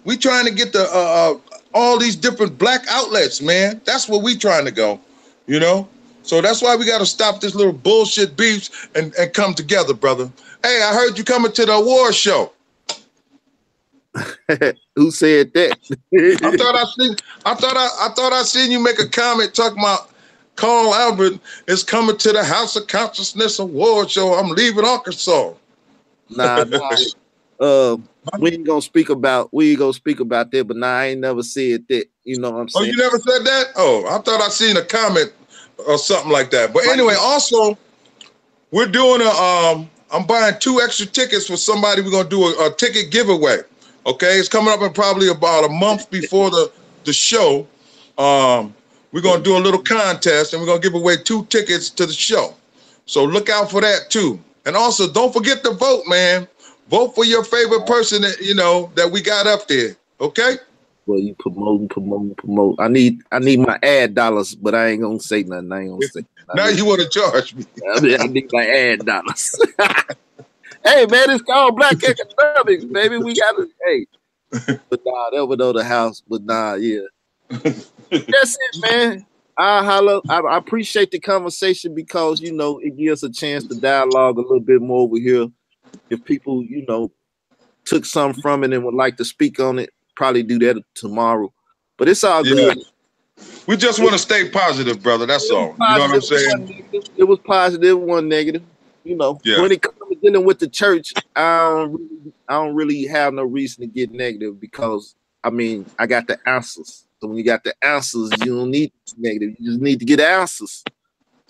We trying to get the all these different black outlets, man. That's where we trying to go, you know? So that's why we got to stop this little bullshit beefs and come together, brother. Hey, I heard you coming to the award show. Who said that? I thought I seen you make a comment talking about Carl Albert is coming to the House of Consciousness award show. I'm leaving Arkansas. Nah. We ain't gonna speak about that, but nah, I ain't never said that. You know what I'm saying? Oh, you never said that? Oh, I thought I seen a comment or something like that. But anyway, also, we're doing I'm buying 2 extra tickets for somebody. We're gonna do a ticket giveaway. Okay, it's coming up in probably about a month before the show. We're gonna do a little contest, and we're gonna give away 2 tickets to the show. So look out for that too. And also, don't forget to vote, man. Vote for your favorite person that we got up there. Okay? Well, you promote. I need my ad dollars, but I ain't gonna say nothing. I ain't gonna say nothing. Now you want to charge me? I need my ad dollars. Hey, man, it's called Black Economics, baby. We got to. Hey, but nah, that was the house. But nah, yeah. That's it, man. I appreciate the conversation because it gives a chance to dialogue a little bit more over here. If people, took something from it and would like to speak on it, probably do that tomorrow. But it's all good. We just want to stay positive, brother. That's all. You know what I'm saying? It was positive, one negative. When it comes to dealing with the church, I don't really have no reason to get negative because I got the answers. So when you got the answers, you don't need to be negative. You just need to get answers.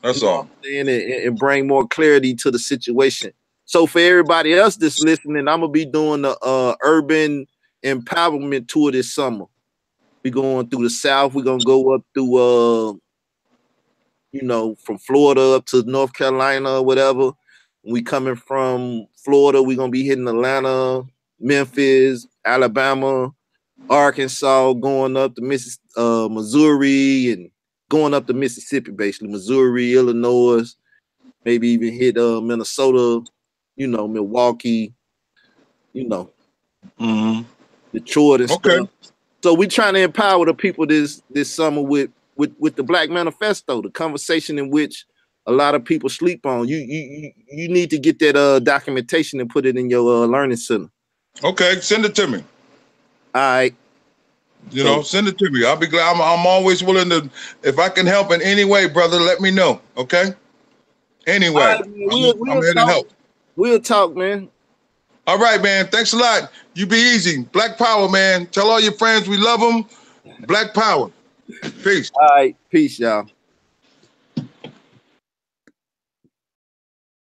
That's all. And bring more clarity to the situation. So for everybody else that's listening, I'm gonna be doing the urban empowerment tour this summer. We're going through the South. We're gonna go up through from Florida up to North Carolina or whatever. We coming from Florida, we're gonna be hitting Atlanta, Memphis, Alabama, Arkansas, going up to Missouri, and going up to Mississippi, basically Missouri, Illinois, maybe even hit Minnesota, Milwaukee, Detroit and stuff. So we trying to empower the people this summer with the Black Manifesto, the conversation in which a lot of people sleep on. You need to get that documentation and put it in your learning center. Okay, send it to me. All right. Send it to me. I'll be glad. I'm always willing to, if I can help in any way, brother, let me know. Okay? Anyway, right, I'm here to help. We'll talk, man. All right, man. Thanks a lot. You be easy. Black Power, man. Tell all your friends we love them. Black Power. Peace. All right. Peace, y'all.